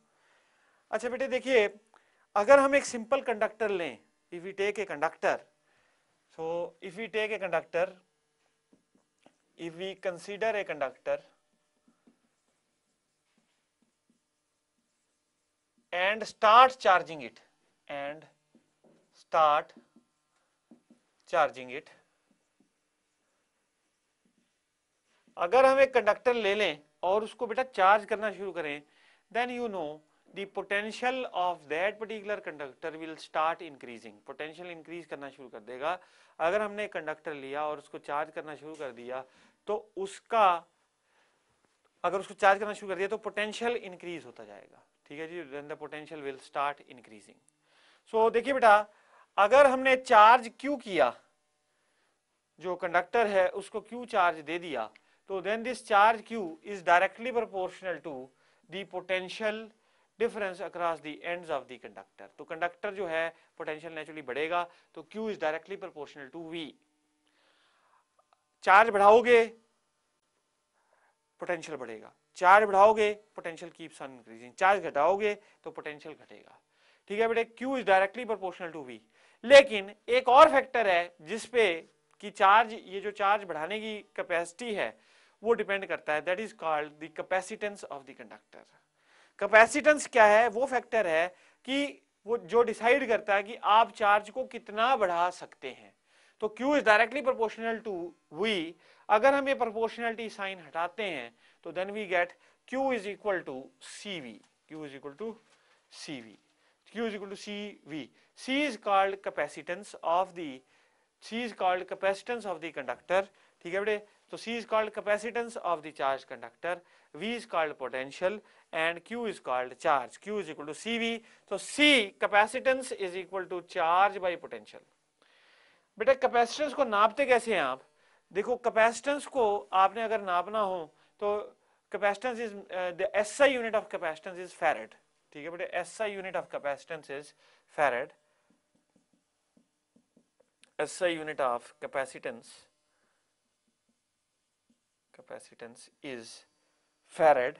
अच्छा बेटे देखिए, अगर हम एक सिंपल कंडक्टर लें, if we take a conductor, so if we take a conductor, if we consider a conductor and start charging it, and start charging it, अगर हम एक कंडक्टर ले लें और उसको बेटा चार्ज करना शुरू करें, then you know the potential of that particular conductor will start increasing, potential increase करना शुरू कर देगा। अगर हमने कंडक्टर लिया और उसको चार्ज करना शुरू कर दिया तो उसका, अगर उसको चार्ज करना शुरू कर दिया तो पोटेंशियल इंक्रीज होता जाएगा। ठीक है जी, then the potential will start increasing। सो देखिए बेटा, अगर हमने चार्ज क्यू किया, जो कंडक्टर है उसको क्यू चार्ज दे दिया, तो then this charge Q is directly proportional to the potential difference across the ends of the conductor. तो कंडक्टर जो है पोटेंशियल नेचुरली बढ़ेगा, तो Q is directly proportional to V. Charge बढ़ाओगे पोटेंशियल बढ़ेगा, चार्ज बढ़ाओगे potential keeps on increasing, charge घटाओगे तो पोटेंशियल घटेगा। ठीक है बेटे, Q is directly proportional to V. लेकिन एक और फैक्टर है जिसपे कि चार्ज, ये जो चार्ज बढ़ाने की कैपेसिटी है वो डिपेंड करता है, that is called the capacitance of the conductor. Capacitance क्या है, वो फैक्टर है कि वो जो डिसाइड करता है कि आप चार्ज को कितना बढ़ा सकते हैं। तो Q is directly proportional to V। अगर हम ये प्रोपोर्शनलिटी साइन हटाते हैं तो then we get Q is equal to CV। Q is equal to CV। Q is equal to CV। C is called capacitance of the conductor। ठीक है बेटे, तो C is called capacitance of the charged conductor, V is called potential and Q is called charge। Q is equal to CV। तो C capacitance is equal to charge by potential। बेटा capacitance को नापते कैसे हैं आप? देखो capacitance को आपने अगर नापना हो तो capacitance is the SI unit of capacitance is farad. ठीक है बेटे, SI unit of capacitance is farad. SI unit of capacitance is farad.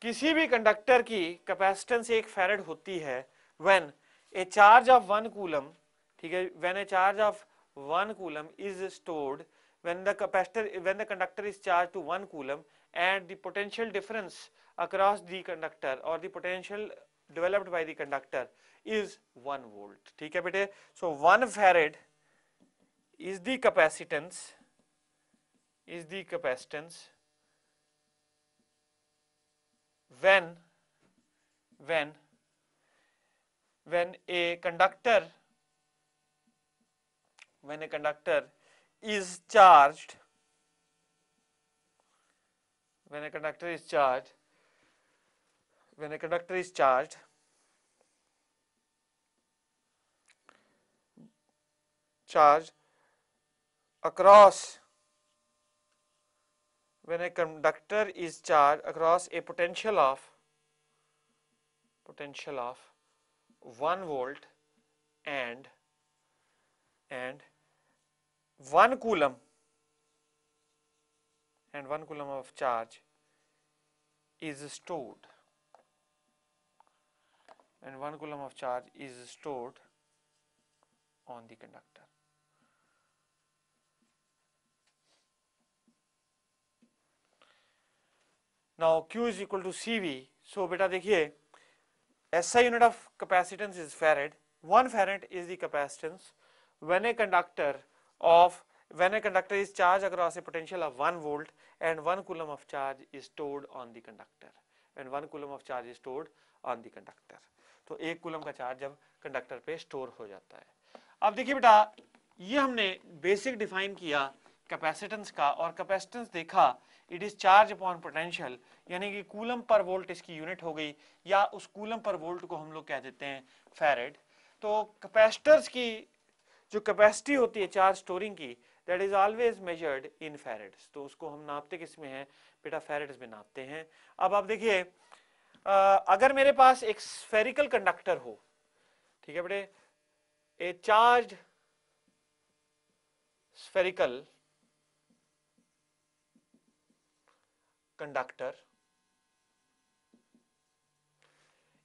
किसी भी कंडक्टर की कैपेसिटेंस एक फैरेड होती है when A charge of 1 coulomb, ठीक है, when A charge of 1 coulomb is stored when the conductor is charged to 1 coulomb and the potential difference across the conductor or the potential developed by the conductor is 1 volt। ठीक है बेटे, so 1 farad is the capacitance when a conductor is charged across a potential of 1 volt and 1 coulomb of charge is stored on the conductor। Now Q is equal to CV। so बेटा देखिए, SI unit of capacitance is farad। 1 farad is the capacitance when a conductor is charged across a potential of 1 volt and 1 coulomb of charge is stored on the conductor। तो 1 coulomb का charge जब conductor पे store हो जाता है। अब देखिए बेटा, ये हमने बेसिक डिफाइन किया कैपेसिटेंस का, और कैपेसिटेंस देखा it is charge upon potential, यानी कि कूलम पर वोल्ट इसकी यूनिट हो गई, या उस कूलम पर वोल्ट को हम लोग कह देते हैं फैरेड। तो कैपेसिटर्स की जो कैपेसिटी होती है चार्ज स्टोरिंग की, that is always measured in farads. तो उसको हम नापते किस में है बेटा? फैरेड्स में नापते हैं। अब आप देखिए, अगर मेरे पास एक स्फेरिकल कंडक्टर हो, ठीक है बेटे, ए चार्ज स्फेरिकल कंडक्टर,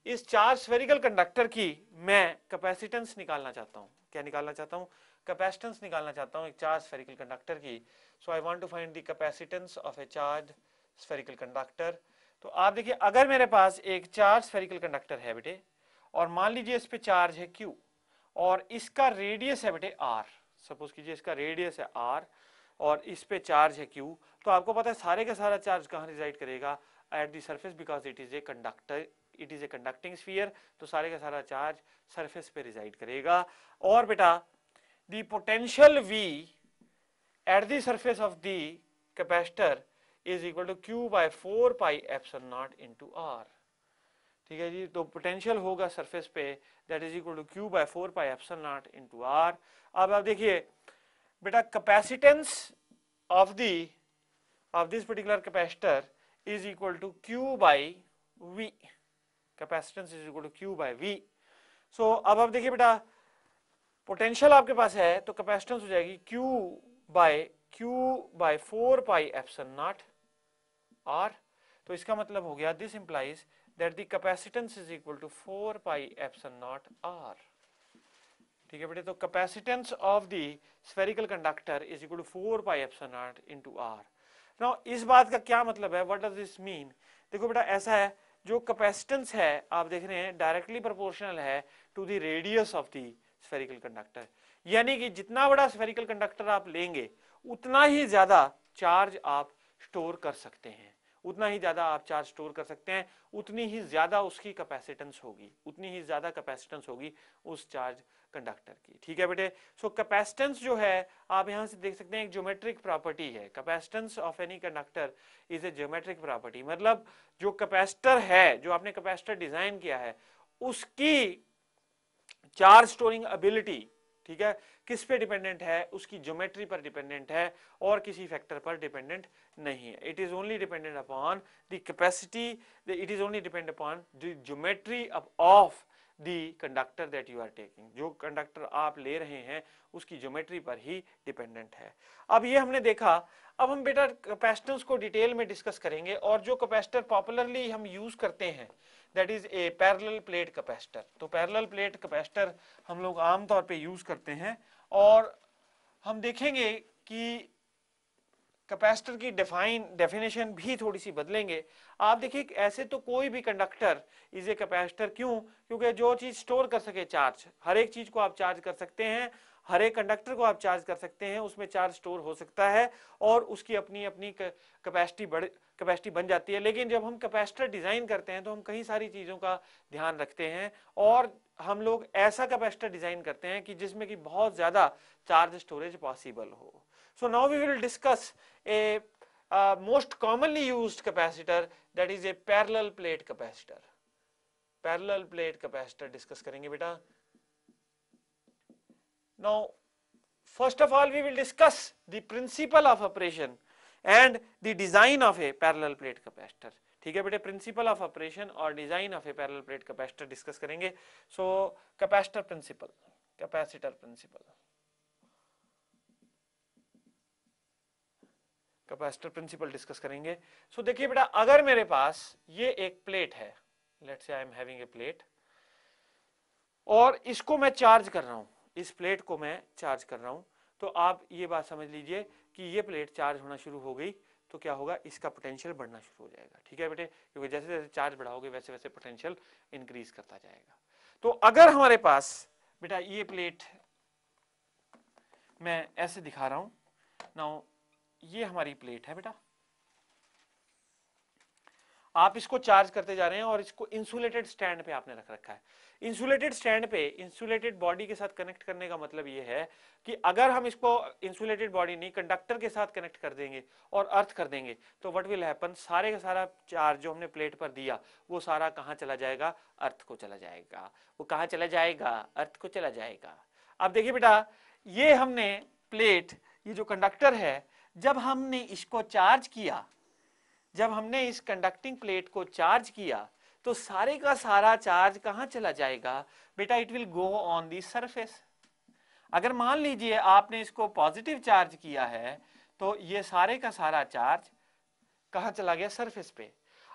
इस चार्ज स्फेरिकल कंडक्टर की मैं कैपेसिटेंस निकालना चाहता हूं। क्या निकालना चाहता हूं? कैपेसिटेंस निकालना चाहता हूं एक चार्ज स्फेरिकल कंडक्टर की। So I want to find the capacitance of a charge spherical conductor. तो आप देखिए, अगर मेरे पास एक चार्ज स्फेरिकल कंडक्टर है बेटे, और मान लीजिए इस पे चार्ज है Q और इसका रेडियस है बेटे R, सपोज कीजिए इसका रेडियस है R और इस पे चार्ज है Q, तो आपको पता है सारे का सारा चार्ज कहाँ रिजाइड करेगा? Eight the surface, because it is a conducting sphere, तो सारे का सारा चार्ज सरफेस पे रिजाइड करेगा। और बेटा the potential V at the surface of the capacitor is equal to Q by 4 pi epsilon naught into R। ठीक है जी, तो पोटेंशियल होगा सरफेस पे, that is equal to Q by 4 pi epsilon naught into R। अब आप देखिए बेटा, capacitance of this particular capacitor is equal to Q by V। Capacitance is equal to Q by V। So अब आप देखिए बेटा, potential आपके पास है तो कैपेसिटेंस हो जाएगी Q by 4 pi epsilon naught R। तो इसका मतलब हो गया, this implies that the capacitance is equal to 4 pi epsilon naught R। ठीक है बेटे, तो capacitance of the spherical conductor is equal to 4 pi epsilon naught into R। Now इस बात का क्या मतलब है? What does this mean? देखो बेटा, ऐसा है जो कैपेसिटेंस है आप देख रहे हैं डायरेक्टली प्रोपोर्शनल है to the radius of the spherical conductor, यानी कि जितना बड़ा स्फेरिकल कंडक्टर आप लेंगे उतना ही ज्यादा चार्ज आप स्टोर कर सकते हैं, उतना ही ज्यादा आप चार्ज स्टोर कर सकते हैं, उतनी ही ज्यादा उसकी कैपेसिटेंस होगी, उतनी ही ज्यादा कैपेसिटेंस होगी उस चार्ज कंडक्टर की। ठीक है बेटे, सो कैपेसिटेंस जो है आप यहां से देख सकते हैं एक ज्योमेट्रिक प्रॉपर्टी है। Capacitance of any conductor is a geometric property, मतलब जो कैपेसिटर है, जो आपने कैपेसिटर डिजाइन किया है, उसकी चार्ज स्टोरिंग एबिलिटी, ठीक है, किस पे डिपेंडेंट है, उसकी ज्योमेट्री पर डिपेंडेंट है और किसी फैक्टर पर डिपेंडेंट नहीं है। It is only dependent upon the capacity, it is only depend upon the geometry of the conductor that you are taking. जो कंडक्टर आप ले रहे हैं उसकी ज्योमेट्री पर ही डिपेंडेंट है। अब ये हमने देखा, अब हम बेटा कैपेसिटेंस को डिटेल में डिस्कस करेंगे, और जो कैपेसिटर पॉपुलरली हम यूज करते हैं that is a parallel plate capacitor. तो पैरेलल प्लेट कैपेसिटर हम लोग आमतौर पे यूज करते हैं, और हम देखेंगे कि कैपेसिटर की डेफिनेशन भी थोड़ी सी बदलेंगे। आप देखिए ऐसे तो कोई भी कंडक्टर इज ए कैपेसिटर, क्यों? क्योंकि जो चीज स्टोर कर सके चार्ज, हर एक चीज को आप चार्ज कर सकते हैं, हर एक कंडक्टर को आप चार्ज कर सकते हैं, उसमें चार्ज स्टोर हो सकता है और उसकी अपनी अपनी कैपेसिटी बन जाती है। लेकिन जब हम कैपेसिटर डिजाइन करते हैं तो हम कई सारी चीजों का ध्यान रखते हैं, और हम लोग ऐसा कैपेसिटर डिजाइन करते हैं कि जिसमें कि बहुत ज्यादा चार्ज स्टोरेज पॉसिबल हो। So now we will discuss a most commonly used capacitor, that is a parallel plate capacitor. Parallel plate capacitor discuss करेंगे बेटा। Now first of all we will discuss the principle of operation and the design of a parallel plate capacitor. ठीक है बेटे, principle of operation और design of a parallel plate capacitor discuss करेंगे। So capacitor principle, capacitor principle, capacitor principle discuss करेंगे। So देखिए बेटा, अगर मेरे पास ये एक प्लेट है, let's say I am having a plate, और इसको मैं चार्ज कर रहा हूं, इस प्लेट को मैं चार्ज कर रहा हूं, तो आप ये बात समझ लीजिए कि ये प्लेट चार्ज होना शुरू हो गई तो क्या होगा, इसका पोटेंशियल बढ़ना शुरू हो जाएगा। ठीक है बेटे, क्योंकि जैसे जैसे चार्ज बढ़ाओगे वैसे वैसे पोटेंशियल इंक्रीज करता जाएगा। तो अगर हमारे पास बेटा ये प्लेट मैं ऐसे दिखा रहा हूं, नाउ ये हमारी प्लेट है बेटा, आप इसको चार्ज करते जा रहे हैं और इसको इंसुलेटेड स्टैंड पे आपने रख रखा है। इंसुलेटेड स्टैंड पे इंसुलेटेड बॉडी के साथ कनेक्ट करने का मतलब ये है कि अगर हम इसको इंसुलेटेड बॉडी नहीं कंडक्टर के साथ कनेक्ट कर देंगे और अर्थ कर देंगे तो व्हाट विल हैपन, सारे का सारा चार्ज जो हमने प्लेट पर दिया वो सारा कहां चला जाएगा, अर्थ को चला जाएगा। वो कहां चला जाएगा, अर्थ को चला जाएगा। अब देखिए बेटा, ये हमने प्लेट, ये जो कंडक्टर है, जब हमने इसको चार्ज किया, जब हमने इस कंडक्टिंग प्लेट को चार्ज किया तो सारे का सारा चार्ज कहां चला जाएगा बेटा, it will go on the surface. अगर मान लीजिए आपने इसको पॉजिटिव चार्ज किया है तो ये सारे का सारा चार्ज कहां चला गया, सरफेस पे।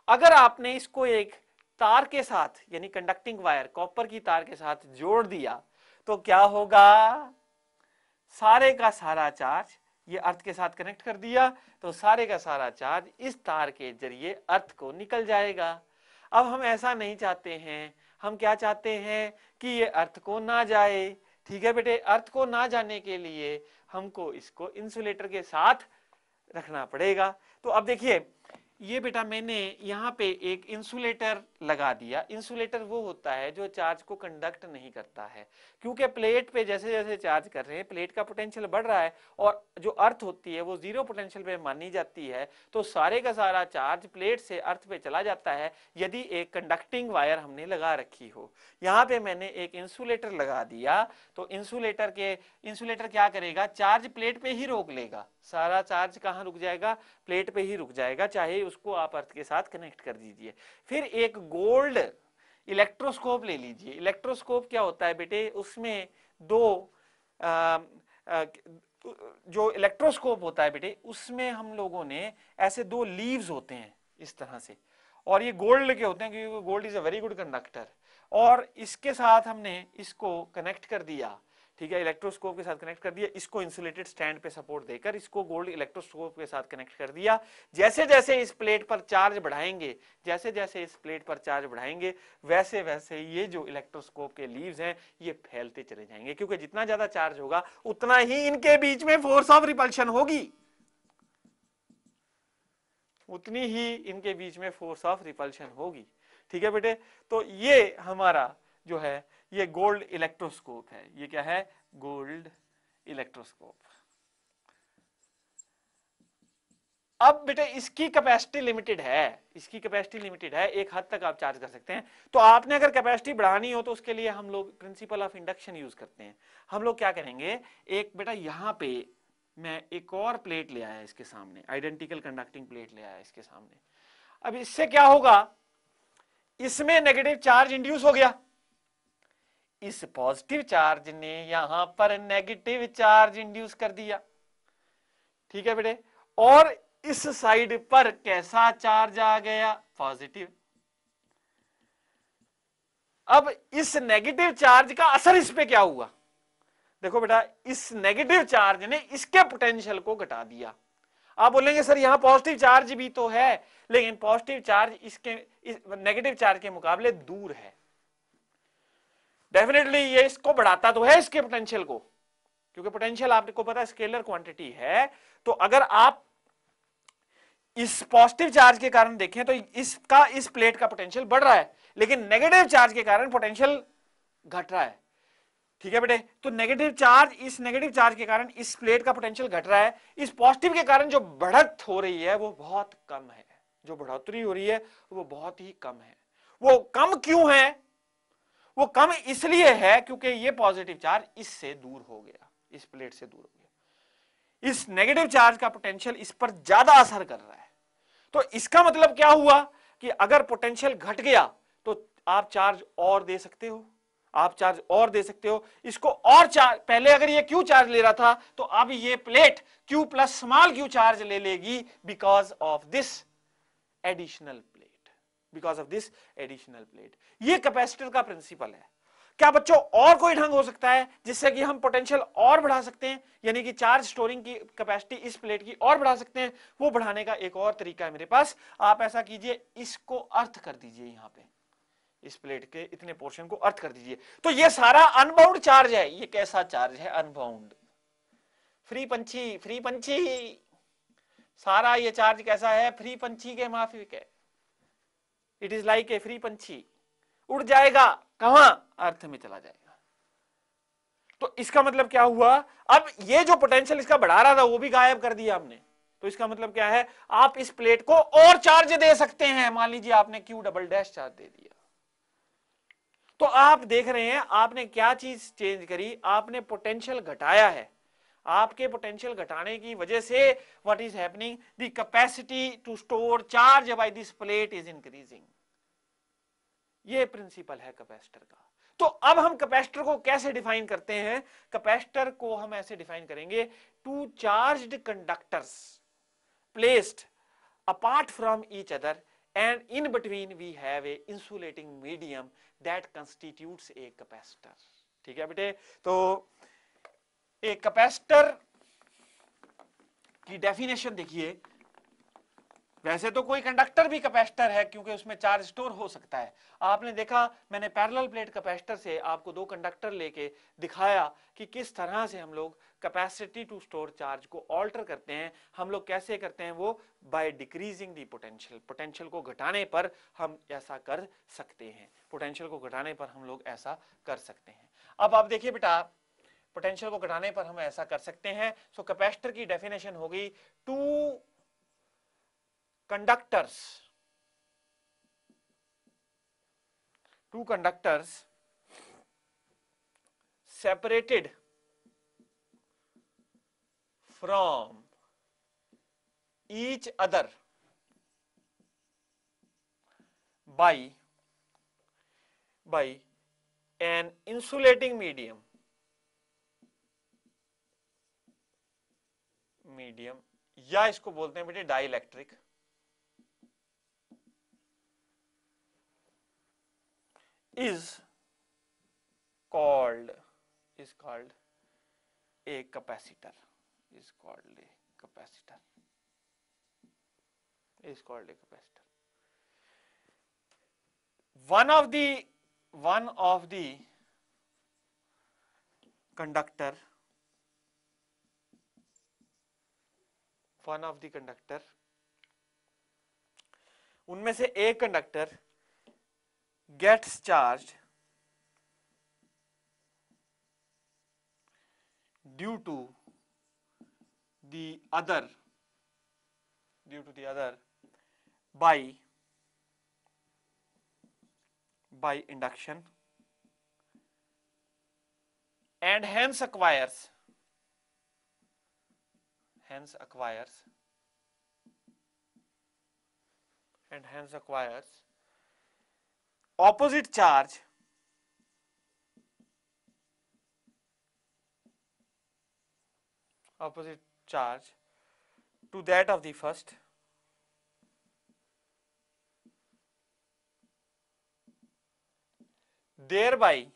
अगर आपने इसको एक तार के साथ, यानी कंडक्टिंग वायर, कॉपर की तार के साथ जोड़ दिया तो क्या होगा, सारे का सारा चार्ज, ये अर्थ के साथ कनेक्ट कर दिया तो सारे का सारा चार्ज इस तार के जरिए अर्थ को निकल जाएगा। अब हम ऐसा नहीं चाहते हैं, हम क्या चाहते हैं कि ये अर्थ को ना जाए। ठीक है बेटे, अर्थ को ना जाने के लिए हमको इसको इंसुलेटर के साथ रखना पड़ेगा। तो अब देखिए, ये बेटा मैंने यहाँ पे एक इंसुलेटर लगा दिया। इंसुलेटर वो होता है जो चार्ज को कंडक्ट नहीं करता है, क्योंकि प्लेट पे जैसे जैसे चार्ज कर रहे हैं प्लेट का पोटेंशियल बढ़ रहा है और जो अर्थ होती है वो जीरो पोटेंशियल पे मानी जाती है, तो सारे का सारा चार्ज प्लेट से अर्थ पे चला जाता है यदि एक कंडक्टिंग वायर हमने लगा रखी हो। यहाँ पे मैंने एक इंसुलेटर लगा दिया तो इंसुलेटर क्या करेगा, चार्ज प्लेट पे ही रोक लेगा, सारा चार्ज कहाँ रुक जाएगा, प्लेट पे ही रुक जाएगा, चाहे उसको आप अर्थ के साथ कनेक्ट कर दीजिए। फिर एक गोल्ड इलेक्ट्रोस्कोप ले लीजिए। इलेक्ट्रोस्कोप क्या होता है बेटे, उसमें दो जो इलेक्ट्रोस्कोप होता है बेटे, उसमें हम लोगों ने ऐसे दो लीव्स होते हैं इस तरह से, और ये गोल्ड के होते हैं क्योंकि gold is a very good conductor, और इसके साथ हमने इसको कनेक्ट कर दिया। ठीक है, इलेक्ट्रोस्कोप के साथ कनेक्ट कर दिया, इसको इंसुलेटेड स्टैंड पे सपोर्ट देकर इसको गोल्ड इलेक्ट्रोस्कोप के साथ कनेक्ट कर दिया। जैसे जैसे इस प्लेट पर चार्ज बढ़ाएंगे, जैसे जैसे इस प्लेट पर चार्ज बढ़ाएंगे, वैसे वैसे ये जो इलेक्ट्रोस्कोप के लीव्स हैं ये फैलते चले जाएंगे, क्योंकि जितना ज्यादा चार्ज होगा उतना ही इनके बीच में फोर्स ऑफ रिपल्शन होगी, उतनी ही इनके बीच में फोर्स ऑफ रिपल्शन होगी। ठीक है बेटे, तो ये हमारा जो है ये गोल्ड इलेक्ट्रोस्कोप है। ये क्या है? Gold electroscope. अब बेटे इसकी कैपेसिटी लिमिटेड है, इसकी कैपेसिटी लिमिटेड है, एक हद तक आप चार्ज कर सकते हैं। तो आपने अगर कैपेसिटी बढ़ानी हो तो उसके लिए हम लोग प्रिंसिपल ऑफ इंडक्शन यूज करते हैं। हम लोग क्या करेंगे, एक बेटा यहां पे मैं एक और प्लेट ले आया इसके सामने, आइडेंटिकल कंडक्टिंग प्लेट ले आया इसके सामने। अब इससे क्या होगा, इसमें नेगेटिव चार्ज इंड्यूस हो गया, इस पॉजिटिव चार्ज ने यहां पर नेगेटिव चार्ज इंड्यूस कर दिया। ठीक है बेटे, और इस साइड पर कैसा चार्ज आ गया? पॉजिटिव। अब इस नेगेटिव चार्ज का असर इस पे क्या हुआ? देखो बेटा, इस नेगेटिव चार्ज ने इसके पोटेंशियल को घटा दिया। आप बोलेंगे सर यहां पॉजिटिव चार्ज भी तो है, लेकिन पॉजिटिव चार्ज इसके नेगेटिव चार्ज के मुकाबले दूर है। डेफिनेटली ये इसको बढ़ाता तो है, इसके पोटेंशियल को, क्योंकि पोटेंशियल आपको पता है स्केलर क्वांटिटी है। तो अगर आप इस पॉजिटिव चार्ज के कारण देखें तो इसका इस प्लेट का पोटेंशियल बढ़ रहा है, लेकिन नेगेटिव चार्ज के कारण पोटेंशियल घट रहा है। ठीक है बेटे, तो नेगेटिव चार्ज, इस नेगेटिव चार्ज के कारण इस प्लेट का पोटेंशियल घट रहा है, इस पॉजिटिव के कारण जो बढ़त हो रही है वो बहुत कम है, जो बढ़ोतरी हो रही है वो बहुत ही कम है। वो कम क्यों है? वो कम इसलिए है क्योंकि ये पॉजिटिव चार्ज इससे दूर हो गया, इस प्लेट से दूर हो गया, इस नेगेटिव चार्ज का पोटेंशियल इस पर ज्यादा असर कर रहा है। तो इसका मतलब क्या हुआ कि अगर पोटेंशियल घट गया तो आप चार्ज और दे सकते हो, आप चार्ज और दे सकते हो इसको, और चार्ज पहले अगर ये क्यू चार्ज ले रहा था तो अब ये plate Q plus small Q charge ले लेगी, because of this additional plate, because of this additional plate. ये कैपेसिटर का प्रिंसिपल है। क्या बच्चों और कोई ढंग हो सकता है जिससे कि हम पोटेंशियल और बढ़ा सकते हैं, यानी कि चार्ज स्टोरिंग की कैपेसिटी इस प्लेट की और बढ़ा सकते हैं? वो बढ़ाने का एक और तरीका है मेरे पास। आप ऐसा कीजिए, इसको अर्थ कर दीजिए, यहां पे इस प्लेट के इतने पोर्शन को अर्थ कर दीजिए, तो ये सारा अनबाउंड चार्ज है। ये कैसा चार्ज है? अनबाउंड, फ्री पंछी, फ्री पंछी, सारा ये चार्ज कैसा है? फ्री पंछी के माफिक है। It is like a free पंछी, उड़ जाएगा, कहां? अर्थ में चला जाएगा। तो इसका मतलब क्या हुआ, अब ये जो पोटेंशियल इसका बढ़ा रहा था वो भी गायब कर दिया हमने। तो इसका मतलब क्या है, आप इस प्लेट को और चार्ज दे सकते हैं। मान लीजिए आपने क्यू डबल डैश चार्ज दे दिया, तो आप देख रहे हैं आपने क्या चीज चेंज करी, आपने पोटेंशियल घटाया है। आपके पोटेंशियल घटाने की वजह से what is happening, the capacity to store charge by this plate is increasing. ये प्रिंसिपल है कैपेसिटर का। तो अब हम कैपेसिटर को कैसे डिफाइन करते हैं? कैपेसिटर को हम ऐसे डिफाइन करेंगे, two charged conductors placed apart from each other and in between we have a insulating medium that constitutes a capacitor। ठीक है बेटे, तो एक कैपेसिटर की डेफिनेशन देखिए। वैसे तो कोई कंडक्टर भी कैपेसिटर है क्योंकि उसमें चार्ज स्टोर हो सकता है। आपने देखा, मैंने पैरेलल प्लेट कैपेसिटर से आपको दो कंडक्टर लेके दिखाया कि किस तरह से हम लोग कैपेसिटी टू स्टोर चार्ज को ऑल्टर करते हैं। हम लोग कैसे करते हैं वो, by decreasing the potential. Potential को घटाने पर हम ऐसा कर सकते हैं, पोटेंशियल को घटाने पर हम लोग ऐसा कर सकते हैं। अब आप देखिए बेटा, पोटेंशियल को घटाने पर हम ऐसा कर सकते हैं। सो कैपेसिटर की डेफिनेशन होगी, to conductors separated from each other by an insulating medium या इसको बोलते हैं बेटे dielectric, is called a capacitor, is called a capacitor, is called a capacitor. One of the conductor, one of the conductor, उनमें से एक conductor gets charged due to the other by induction, and hence acquires opposite charge to that of the first, thereby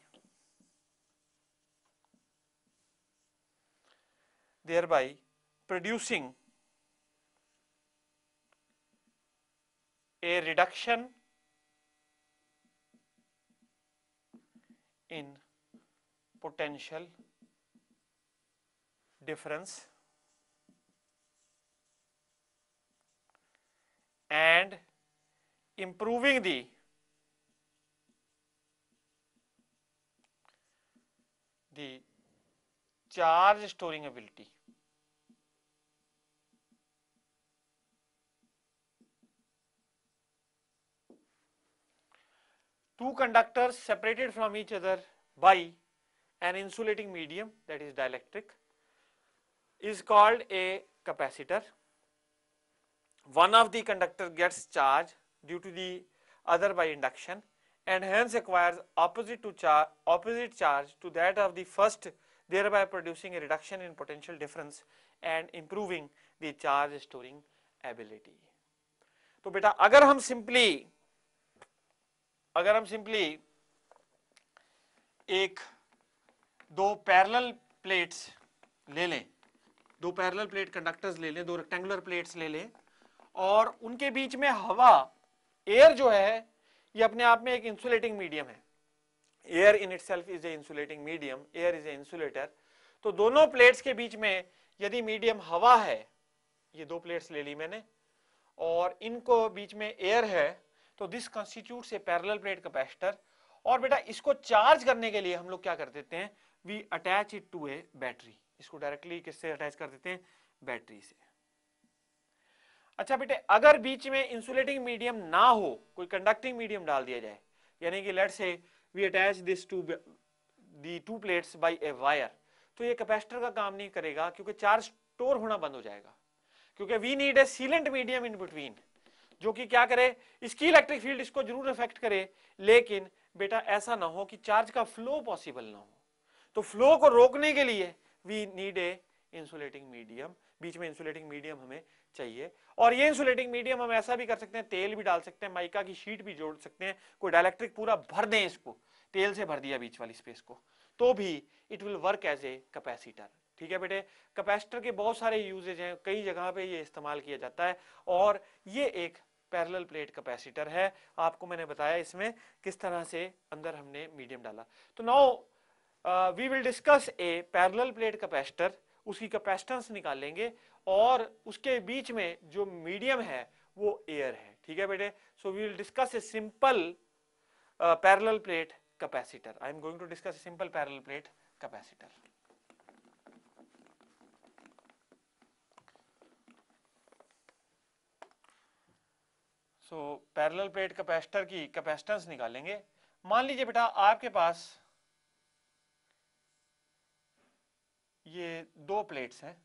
producing a reduction in potential difference and improving the charge storing ability. Two conductors separated from each other by an insulating medium, that is dielectric, is called a capacitor. One of the conductor gets charge due to the other by induction, and hence acquires opposite charge to that of the first, thereby producing a reduction in potential difference and improving the charge storing ability. तो बेटा अगर हम simply एक दो parallel plates ले लें, दो parallel plate conductors ले लें, दो रेक्टेंगुलर प्लेट्स ले लें, और उनके बीच में हवा, एयर जो है ये अपने आप में एक इंसुलेटिंग मीडियम है. Air in itself is a insulating medium, air is a insulator. तो दोनों प्लेट्स के बीच में यदि मीडियम हवा है, ये दो प्लेट्स ले ली मैंने, और इनको बीच में एयर है, तो this constitutes A parallel plate capacitor. और बेटा इसको चार्ज करने के लिए हम लोग क्या कर देते हैं, we attach it to a battery. इसको डायरेक्टली किससे अटैच कर देते हैं, बैटरी से. अच्छा बेटे अगर बीच में इंसुलेटिंग मीडियम ना हो, कोई कंडक्टिंग मीडियम डाल दिया जाए, यानी कि let's say we attach this to the two plates by a wire, तो ये कैपेसिटर का काम नहीं करेगा, क्योंकि चार्ज स्टोर होना बंद हो जाएगा. क्योंकि we need a sealant medium in between, जो कि क्या करे, इसकी इलेक्ट्रिक फील्ड इसको जरूर इफेक्ट करे, लेकिन बेटा ऐसा ना हो कि चार्ज का फ्लो पॉसिबल ना हो. तो फ्लो को रोकने के लिए we need a insulating medium, बीच में इंसुलेटिंग मीडियम हमें चाहिए. और ये इंसुलेटिंग मीडियम हम ऐसा भी कर सकते हैं, तेल भी डाल सकते हैं, माइका की शीट भी जोड़ सकते हैं, कोई डाइलेक्ट्रिक पूरा भर दें, इसको तेल से भर दिया बीच वाली स्पेस को, तो भी it will work as a capacitor. ठीक है बेटे, कैपेसिटर के बहुत सारे यूजेज हैं, कई जगह पे ये इस्तेमाल किया जाता है, और ये एक पैरेलल प्लेट कैपेसिटर है. आपको मैंने बताया इसमें किस तरह से अंदर हमने मीडियम डाला. तो now we will discuss a parallel plate capacitor, उसकी कैपेसिटेंस निकालेंगे, और उसके बीच में जो मीडियम है वो एयर है. ठीक है बेटे, so we will discuss a simple parallel plate capacitor. I am going to discuss a simple parallel plate capacitor. So parallel plate capacitor की कैपेसिटेंस निकालेंगे. मान लीजिए बेटा आपके पास ये दो प्लेट्स हैं,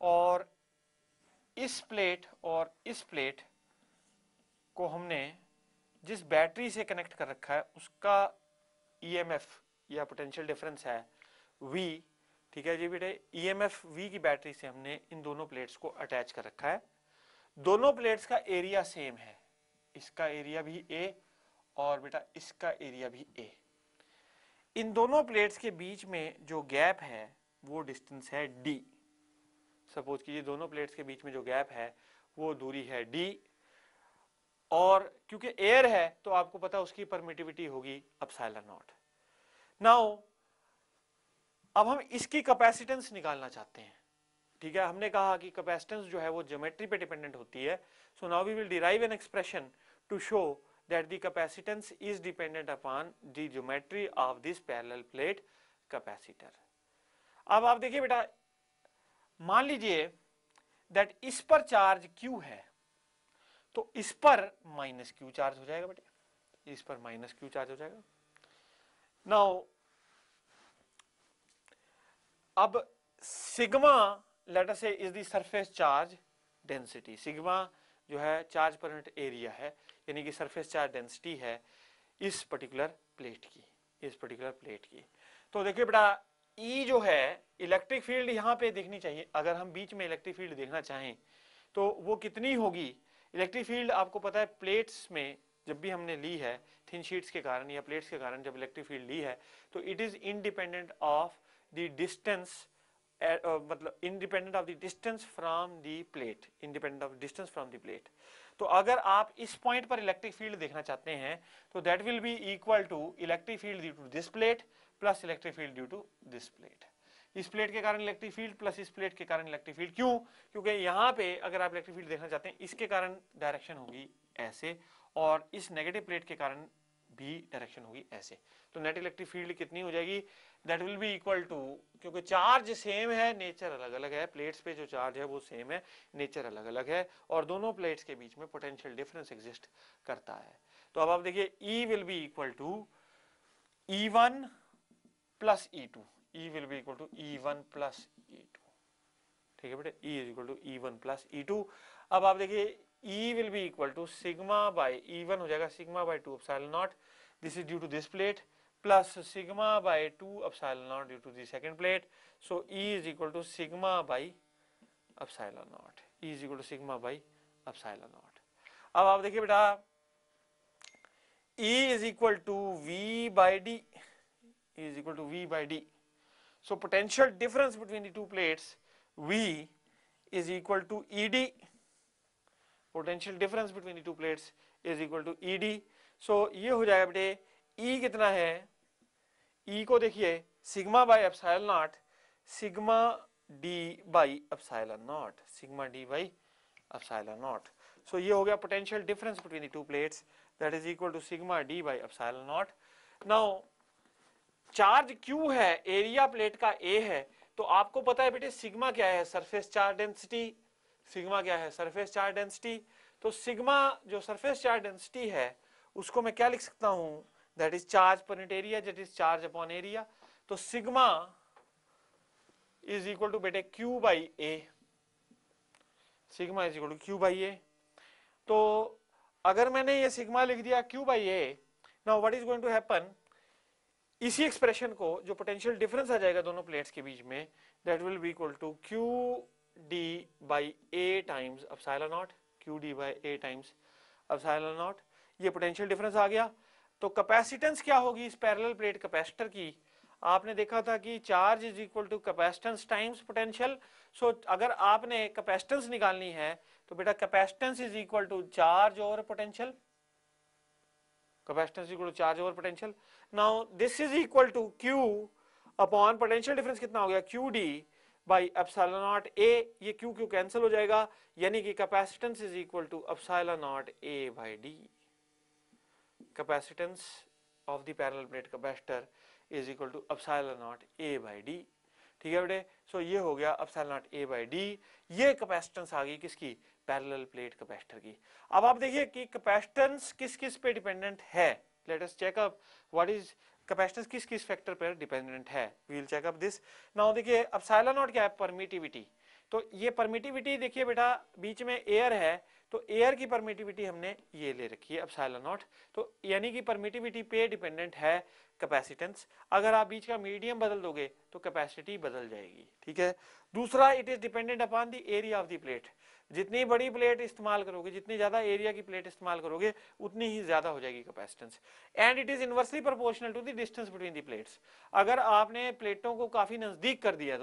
और इस प्लेट और इस प्लेट को हमने जिस बैटरी से कनेक्ट कर रखा है उसका ईएमएफ या पोटेंशियल डिफरेंस है V. ठीक है जी बेटे, ईएमएफ V की बैटरी से हमने इन दोनों प्लेट्स को अटैच कर रखा है. दोनों प्लेट्स का एरिया सेम है, इसका एरिया भी A और बेटा इसका एरिया भी A. इन दोनों प्लेट्स के बीच में जो गैप है वो डिस्टेंस है d। सपोज कीजिए दोनों प्लेट्स के बीच में जो गैप है वो दूरी है d, और क्योंकि एयर है तो आपको पता उसकी परमिटिविटी होगी एप्सिलॉन नॉट। नाउ अब हम इसकी कैपेसिटेंस निकालना चाहते हैं, ठीक है। हमने कहा कि कैपेसिटेंस जो है वो ज्योमेट्री पे डिपेंडेंट होती है। So now we will derive an expression to show that the capacitance is dependent upon the geometry of this parallel plate capacitor. अब आप देखिए बेटा, मान लीजिए दैट इस पर चार्ज Q है, तो इस पर माइनस Q चार्ज हो जाएगा बेटे, इस पर माइनस Q चार्ज हो जाएगा। नाउ अब सिग्मा लेट अस से is the surface charge density. Sigma जो है चार्ज पर यूनिट एरिया है, यानी कि सरफेस चार्ज डेंसिटी है इस पर्टिकुलर प्लेट की, इस पर्टिकुलर प्लेट की। तो देखिए बेटा E जो है इलेक्ट्रिक फील्ड यहां पे देखनी चाहिए। अगर हम बीच में इलेक्ट्रिक फील्ड देखना चाहें तो वो कितनी होगी। इलेक्ट्रिक फील्ड आपको पता है प्लेट्स में जब भी हमने ली है थिन शीट्स के कारण या प्लेट्स के कारण जब इलेक्ट्रिक फील्ड ली है तो it is independent of the distance, मतलब independent of the distance from the plate, independent of distance from the plate. तो अगर आप इस पॉइंट पर इलेक्ट्रिक फील्ड देखना चाहते हैं तो that will be equal to electric field due to this plate plus electric field due to this plate. इस प्लेट के कारण इलेक्ट्रिक फील्ड प्लस इस प्लेट के कारण इलेक्ट्रिक फील्ड। क्यों? क्योंकि यहां पे अगर आप इलेक्ट्रिक फील्ड देखना चाहते हैं इसके कारण डायरेक्शन होगी ऐसे, और इस नेगेटिव प्लेट के कारण भी डायरेक्शन होगी ऐसे। तो नेट इलेक्ट्रिक फील्ड कितनी हो जाएगी, that will be equal to, क्योंकि चार्ज सेम है नेचर अलग अलग है, प्लेट्स पे जो चार्ज है वो सेम है नेचर अलग अलग है, और दोनों प्लेट्स के बीच में पोटेंशियल डिफरेंस एग्जिस्ट करता है। तो अब आप देखिए E will be equal to E1 plus E2, E will be equal to E1 plus E2, ठीक है बेटे, E is equal to E1 plus E2। अब आप देखिए E will be equal to sigma by E1 हो जाएगा sigma by 2 epsilon naught, this is due to this plate, plus sigma by 2 epsilon naught due to the second plate. So E is equal to sigma by epsilon naught, E is equal to sigma by epsilon naught. अब आप देखिए बेटा E is equal to V by D, E is equal to V by D. So potential difference between the two plates V is equal to ED. Potential difference between the two plates is equal to ED. So ये हो जाएगा बेटे E कितना है, E को देखिए sigma by epsilon naught, sigma D by epsilon naught, sigma D by epsilon naught. So ये हो गया potential difference between the two plates, that is equal to sigma D by epsilon naught. Now charge Q है, area plate का A है, तो आपको पता है बेटे सिग्मा क्या है, सरफेस चार्ज डेंसिटी। सिग्मा क्या है, सरफेस चार्ज डेंसिटी। तो सिग्मा जो सरफेस चार्ज डेंसिटी है उसको मैं क्या लिख सकता हूं, that is charge per unit area, that is charge upon area. तो सिग्मा इज इक्वल टू बेटे Q by A, sigma is equal to Q by A। तो अगर मैंने ये सिग्मा लिख दिया Q by A, now what is going to happen, इसी expression को जो पोटेंशियल डिफरेंस आ जाएगा दोनों प्लेट्स के बीच में, that will be equal to Q D by A times epsilon naught, Q D by A times epsilon naught. ये potential difference आ गया। तो कैपेसिटेंस क्या होगी इस पैरेलल प्लेट कैपेसिटर की, आपने देखा था कि charge is equal to capacitance times potential. So अगर आपने कैपेसिटेंस निकालनी है तो बेटा capacitance is equal to charge over potential, capacitance equal to charge over potential. Now this is equal to Q upon potential difference कितना हो गया QD by epsilon naught A, ये Q Q कैंसिल हो जाएगा, यानी कि capacitance is equal to epsilon naught A by D. Capacitance of the parallel plate capacitor is equal to epsilon naught A by D. ठीक है बेटे, सो ये हो गया epsilon naught A by D, ये कैपेसिटेंस आ गई किसकी, पैरेलल प्लेट कैपेसिटर की। अब आप देखिए कि कैपेसिटेंस किस किस पे डिपेंडेंट है, let us check up what is capacitance किस किस फैक्टर पर डिपेंडेंट है, we will check up this. Now देखिए एप्सिलॉन नॉट क्या है, परमिटिविटी, तो ये परमिटिविटी देखिए बेटा, बीच में एयर है तो एयर की परमिटिविटी हमने ये ले रखी है एप्सिलॉन नॉट, तो यानी कि परमिटिविटी पे डिपेंडेंट है कैपेसिटेंस। अगर आप बीच का मीडियम बदल दोगे तो कैपेसिटी बदल जाएगी, ठीक है। दूसरा, it is dependent upon the area of the plate. जितनी बड़ी प्लेट इस्तेमाल करोगे, जितनी ज्यादा एरिया की प्लेट इस्तेमाल करोगे, उतनी ही ज्यादा हो जाएगी capacitance. And it is inversely proportional to the distance between the plates. अगर आपने प्लेटों को काफी नजदीक कर दिया,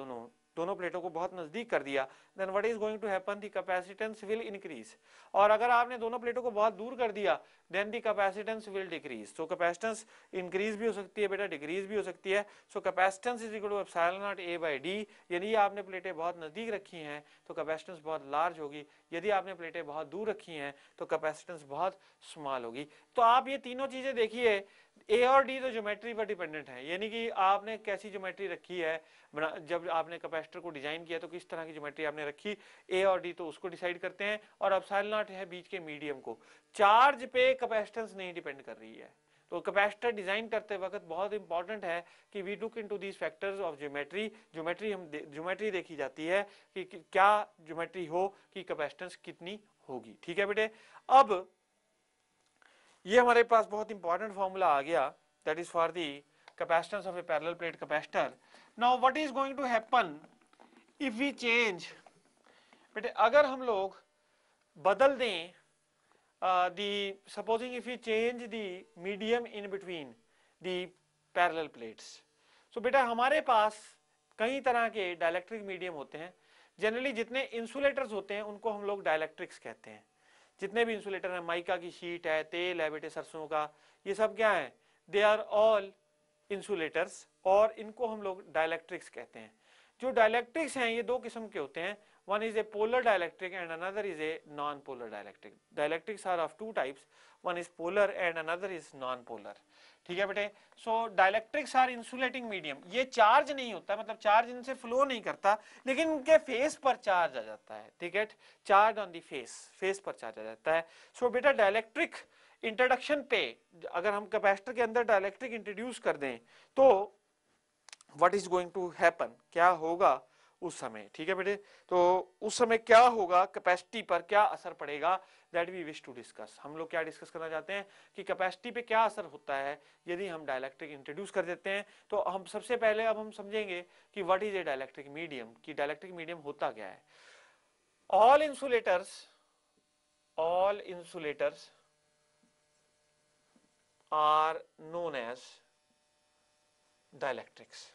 दोनों प्लेटों को बहुत नजदीक कर दिया, then what is going to happen, the capacitance will increase. और अगर आपने दोनों प्लेटों को बहुत दूर कर दिया, then the capacitance will decrease. तो कैपेसिटेंस इंक्रीज भी हो सकती है बेटा, डिक्रीज भी हो सकती है। So capacitance is equal to epsilon naught A by D. यदि आपने प्लेटें बहुत नजदीक रखी हैं तो कैपेसिटेंस बहुत लार्ज होगी, यदि आपने प्लेटें बहुत दूर रखी हैं तो कैपेसिटेंस बहुत स्मॉल होगी। तो आप ये तीनों चीजें देखिए, ए और डी तो ज्योमेट्री पर डिपेंडेंट है, यानी कि आपने कैसी ज्योमेट्री रखी है, जब आपने कैपेसिटर को डिजाइन किया तो किस तरह की ज्योमेट्री आपने रखी, ए और डी तो उसको डिसाइड करते हैं। और एप्सिलॉन नॉट है बीच के मीडियम को। चार्ज पे कैपेसिटेंस नहीं डिपेंड कर रही है। तो कैपेसिटर डिजाइन करते वक्त बहुत इंपॉर्टेंट है कि we look into these factors of geometry. Geometry देखी जाती है कि क्या ज्योमेट्री हो कि कैपेसिटेंस कितनी होगी, ठीक है बेटे। अब ये हमारे पास बहुत इंपॉर्टेंट फॉर्मूला आ गया, that is for the capacitance of a parallel plate capacitor. Now what is going to happen if we change, बेटे अगर हम लोग बदल दें supposing if we change the medium in between the parallel plates, so बेटा हमारे पास कई तरह के डाइलेक्ट्रिक मीडियम होते हैं। जनरली जितने इंसुलेटर्स होते हैं उनको हम लोग डाइलेक्ट्रिक्स कहते हैं। जितने भी इंसुलेटर हैं, माइका की शीट है, तेल है बेटे सरसों का, ये सब क्या है, दे आर ऑल इंसुलेटर्स, और इनको हम लोग डाइलेक्ट्रिक्स कहते हैं। जो डाइलेक्ट्रिक्स हैं ये दो किस्म के होते हैं, one is a polar dielectric and another is a non-polar dielectric. Dielectrics are of two types, one is polar and another is non-polar. ठीक है बेटे। सो डाइलेक्ट्रिक्स आर इंसुलेटिंग मीडियम। ये चार्ज नहीं होता, मतलब चार्ज इनसे फ्लो नहीं करता, लेकिन इनके फेस पर चार्ज आ जाता है, ठीक है, चार्ज ऑन द फेस पर चार्ज आ जाता है। सो बेटा डाइलेक्ट्रिक इंट्रोडक्शन पे अगर हम कैपेसिटर के अंदर डाइलेक्ट्रिक इंट्रोड्यूस कर दें तो what is going to happen, क्या होगा उस समय, ठीक है बेटे। तो उस समय क्या होगा, कैपेसिटी पर क्या असर पड़ेगा, that we wish to discuss. हम लोग क्या डिस्कस करना चाहते हैं कि कैपेसिटी पे क्या असर होता है यदि हम डाइलेक्ट्रिक इंट्रोड्यूस कर देते हैं। तो हम सबसे पहले अब हम समझेंगे कि what is a dielectric medium, कि डाइलेक्ट्रिक मीडियम होता क्या है। All insulators are known as dielectrics.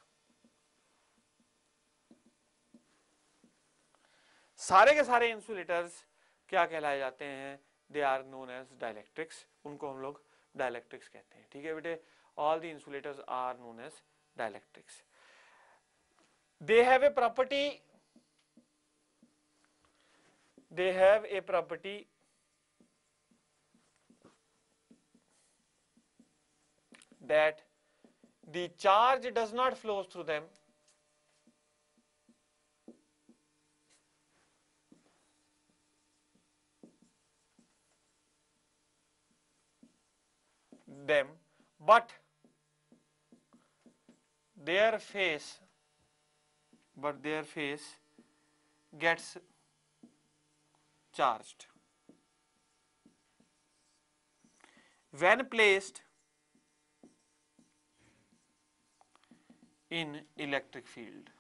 सारे के सारे इंसुलेटर्स क्या कहलाए जाते हैं, they are known as dielectrics, उनको हम लोग डाइलेक्ट्रिक्स कहते हैं, ठीक है बेटे। All the insulators are known as dielectrics. They have a property that the charge does not flow through them, but their face gets charged when placed in electric field,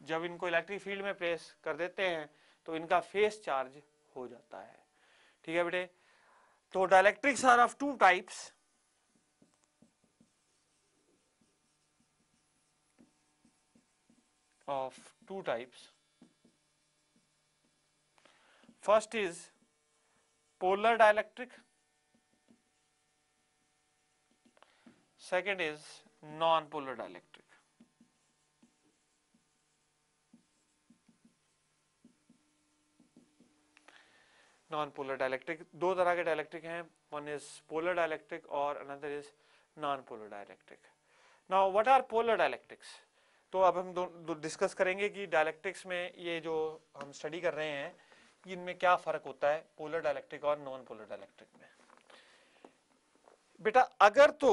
जब इनको इलेक्ट्रिक फील्ड में place कर देते हैं तो इनका face charge हो जाता है, ठीक है बेटे। तो dielectrics are of two types, first is polar dielectric, second is non-polar dielectric. Non-polar dielectric, दो तरह के डाइलेक्ट्रिक हैं, one is polar dielectric और another is non-polar dielectric. Now what are polar dielectrics? तो अब हम डिस्कस करेंगे कि डाइलेक्ट्रिक्स में ये जो हम स्टडी कर रहे हैं इनमें क्या फर्क होता है पोलर डाइलेक्ट्रिक और नॉन पोलर डाइलेक्ट्रिक में। बेटा अगर तो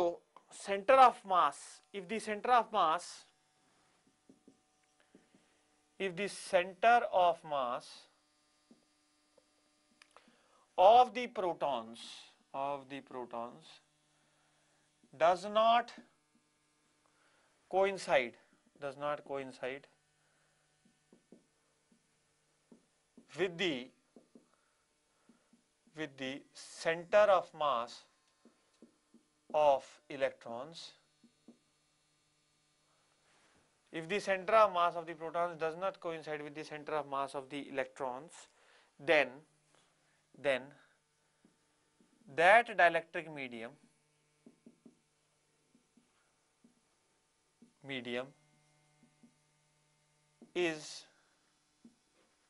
centre of mass, if the centre of mass if the center of mass of the protons does not coincide with the center of mass of electrons. If the center of mass of the protons does not coincide with the center of mass of the electrons, then that dielectric medium is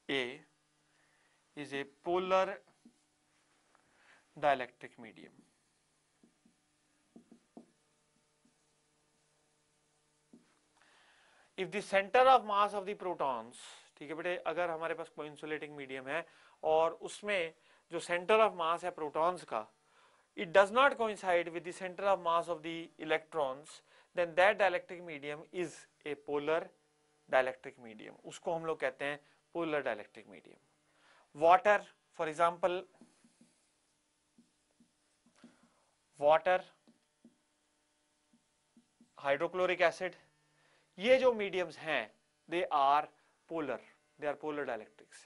a polar dielectric medium. If the center of mass of the protons, ठीक है बेटे, अगर हमारे पास कोई insulating medium है और उसमें जो सेंटर ऑफ मास है प्रोटॉन्स का, it does not coincide with the center of mass of the electrons, then that dielectric medium is a polar dielectric medium. उसको हम लोग कहते हैं polar dielectric medium. Water, for example, water, hydrochloric acid, ये जो mediums हैं they are polar dielectrics.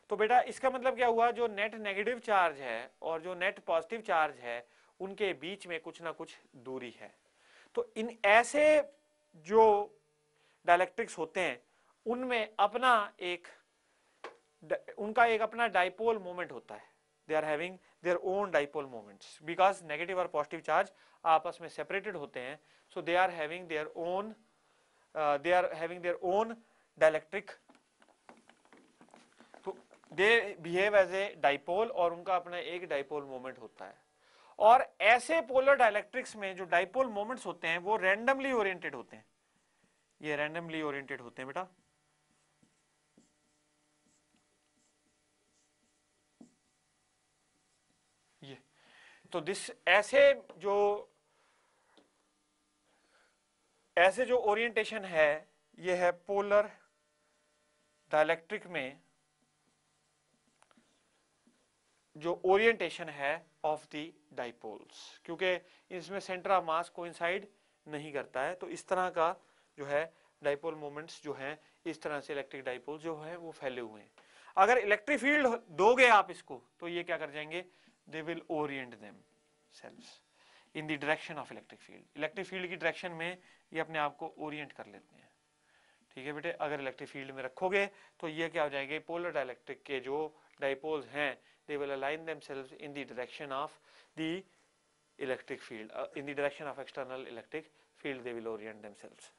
तो बेटा इसका मतलब क्या हुआ, जो नेट नेगेटिव चार्ज है और जो नेट पॉजिटिव चार्ज है उनके बीच में कुछ ना कुछ दूरी है. तो इन ऐसे जो डायलेक्ट्रिक्स होते हैं उनमें उनका एक अपना डाइपोल मोमेंट होता है. They are having their own dipole moments because negative और पॉजिटिव चार्ज आपस में सेपरेटेड होते हैं. So they are having their own dielectric, तो they behave as a dipole और उनका अपना एक डाइपोल मोमेंट होता है. और ऐसे पोलर डायलेक्ट्रिक्स में जो डाइपोल मोमेंट्स होते हैं वो रैंडमली ओरिएंटेड होते हैं. ये रैंडमली ओरिएंटेड होते हैं बेटा. ये तो ऐसे जो ओरिएंटेशन है ये है पोलर डायलेक्ट्रिक में जो ओरिएंटेशन है ऑफ द डाइपोल्स, क्योंकि इसमें सेंटर ऑफ मास कोइंसाइड नहीं करता है. तो इस तरह का जो है डाइपोल मोमेंट्स जो हैं, इस तरह से इलेक्ट्रिक डाइपोल जो है वो फैले हुए हैं. अगर इलेक्ट्रिक फील्ड दोगे आप इसको तो ये क्या कर जाएंगे, they will Orient them selves in the direction of electric field. Electric field की डायरेक्शन में ये अपने आप को ओरिएंट कर लेते हैं. ठीक है बेटे, अगर इलेक्ट्रिक फील्ड में रखोगे तो ये क्या हो जाएंगे, पोलर डायलेक्ट्रिक के जो डाइपोल्स हैं they will align themselves in the direction of the electric field, in the direction of external electric field they will orient themselves.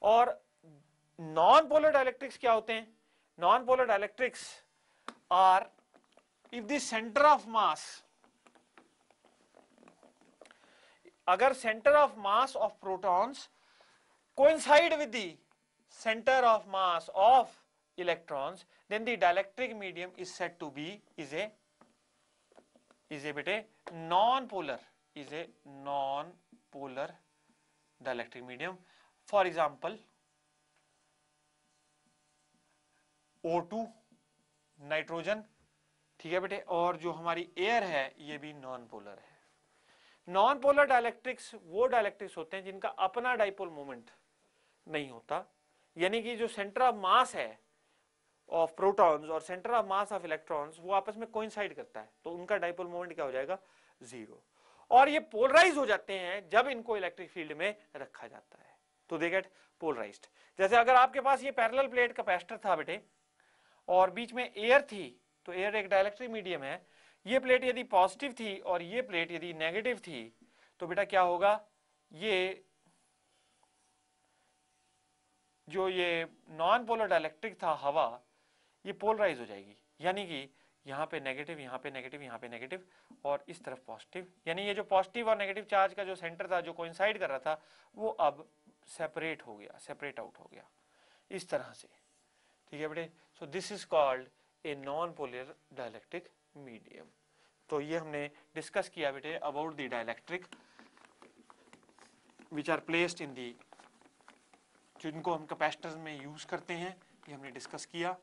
और नॉन पोलर डायलेक्ट्रिक्स क्या होते हैं, non polar dielectrics are if the center of mass, अगर center of mass of protons coincide with the center of mass of electrons, then the dielectric medium is said to be is a बेटे non-polar dielectric medium. For example, O2 nitrogen, ठीक है बेटे, और जो हमारी air है ये भी नॉन पोलर है. नॉन पोलर डायलेक्ट्रिक्स वो डायलेक्ट्रिक्स होते हैं जिनका अपना डाइपोल मोमेंट नहीं होता, यानी कि जो सेंटर ऑफ मास है ऑफ प्रोटॉन्स और centre of mass of electrons वो आपस में कोइंसाइड करता है, तो उनका डाइपोल मोमेंट क्या हो जाएगा, जीरो. और ये पोलराइज हो जाते हैं जब इनको इलेक्ट्रिक फील्ड में रखा जाता है, तो दे गेट पोलराइज्ड. जैसे अगर आपके पास ये पैरेलल प्लेट कैपेसिटर था बेटे और बीच में एयर थी, तो एयर एक डाइलेक्ट्रिक मीडियम है. ये प्लेट यदि पॉजिटिव थी और ये प्लेट यदि नेगेटिव थी तो बेटा क्या होगा, ये जो ये नॉन पोलर डाइलेक्ट्रिक था हवा, ये पोलराइज हो जाएगी, यानी कि यहाँ पे नेगेटिव, यहाँ पे नेगेटिव, यहाँ पे नेगेटिव और इस तरफ पॉजिटिव. यानी ये जो पॉजिटिव और नेगेटिव चार्ज का जो सेंटर था जो कोइंसाइड कर रहा था वो अब सेपरेट हो गया, सेपरेट आउट हो गया इस तरह से. ठीक है बेटे, so this is called a non polar dielectric medium. तो ये हमने डिस्कस किया बेटे about the dielectric which are placed in the, जिनको हम कैपेसिटर्स में यूज करते हैं. ये हमने डिस्कस किया।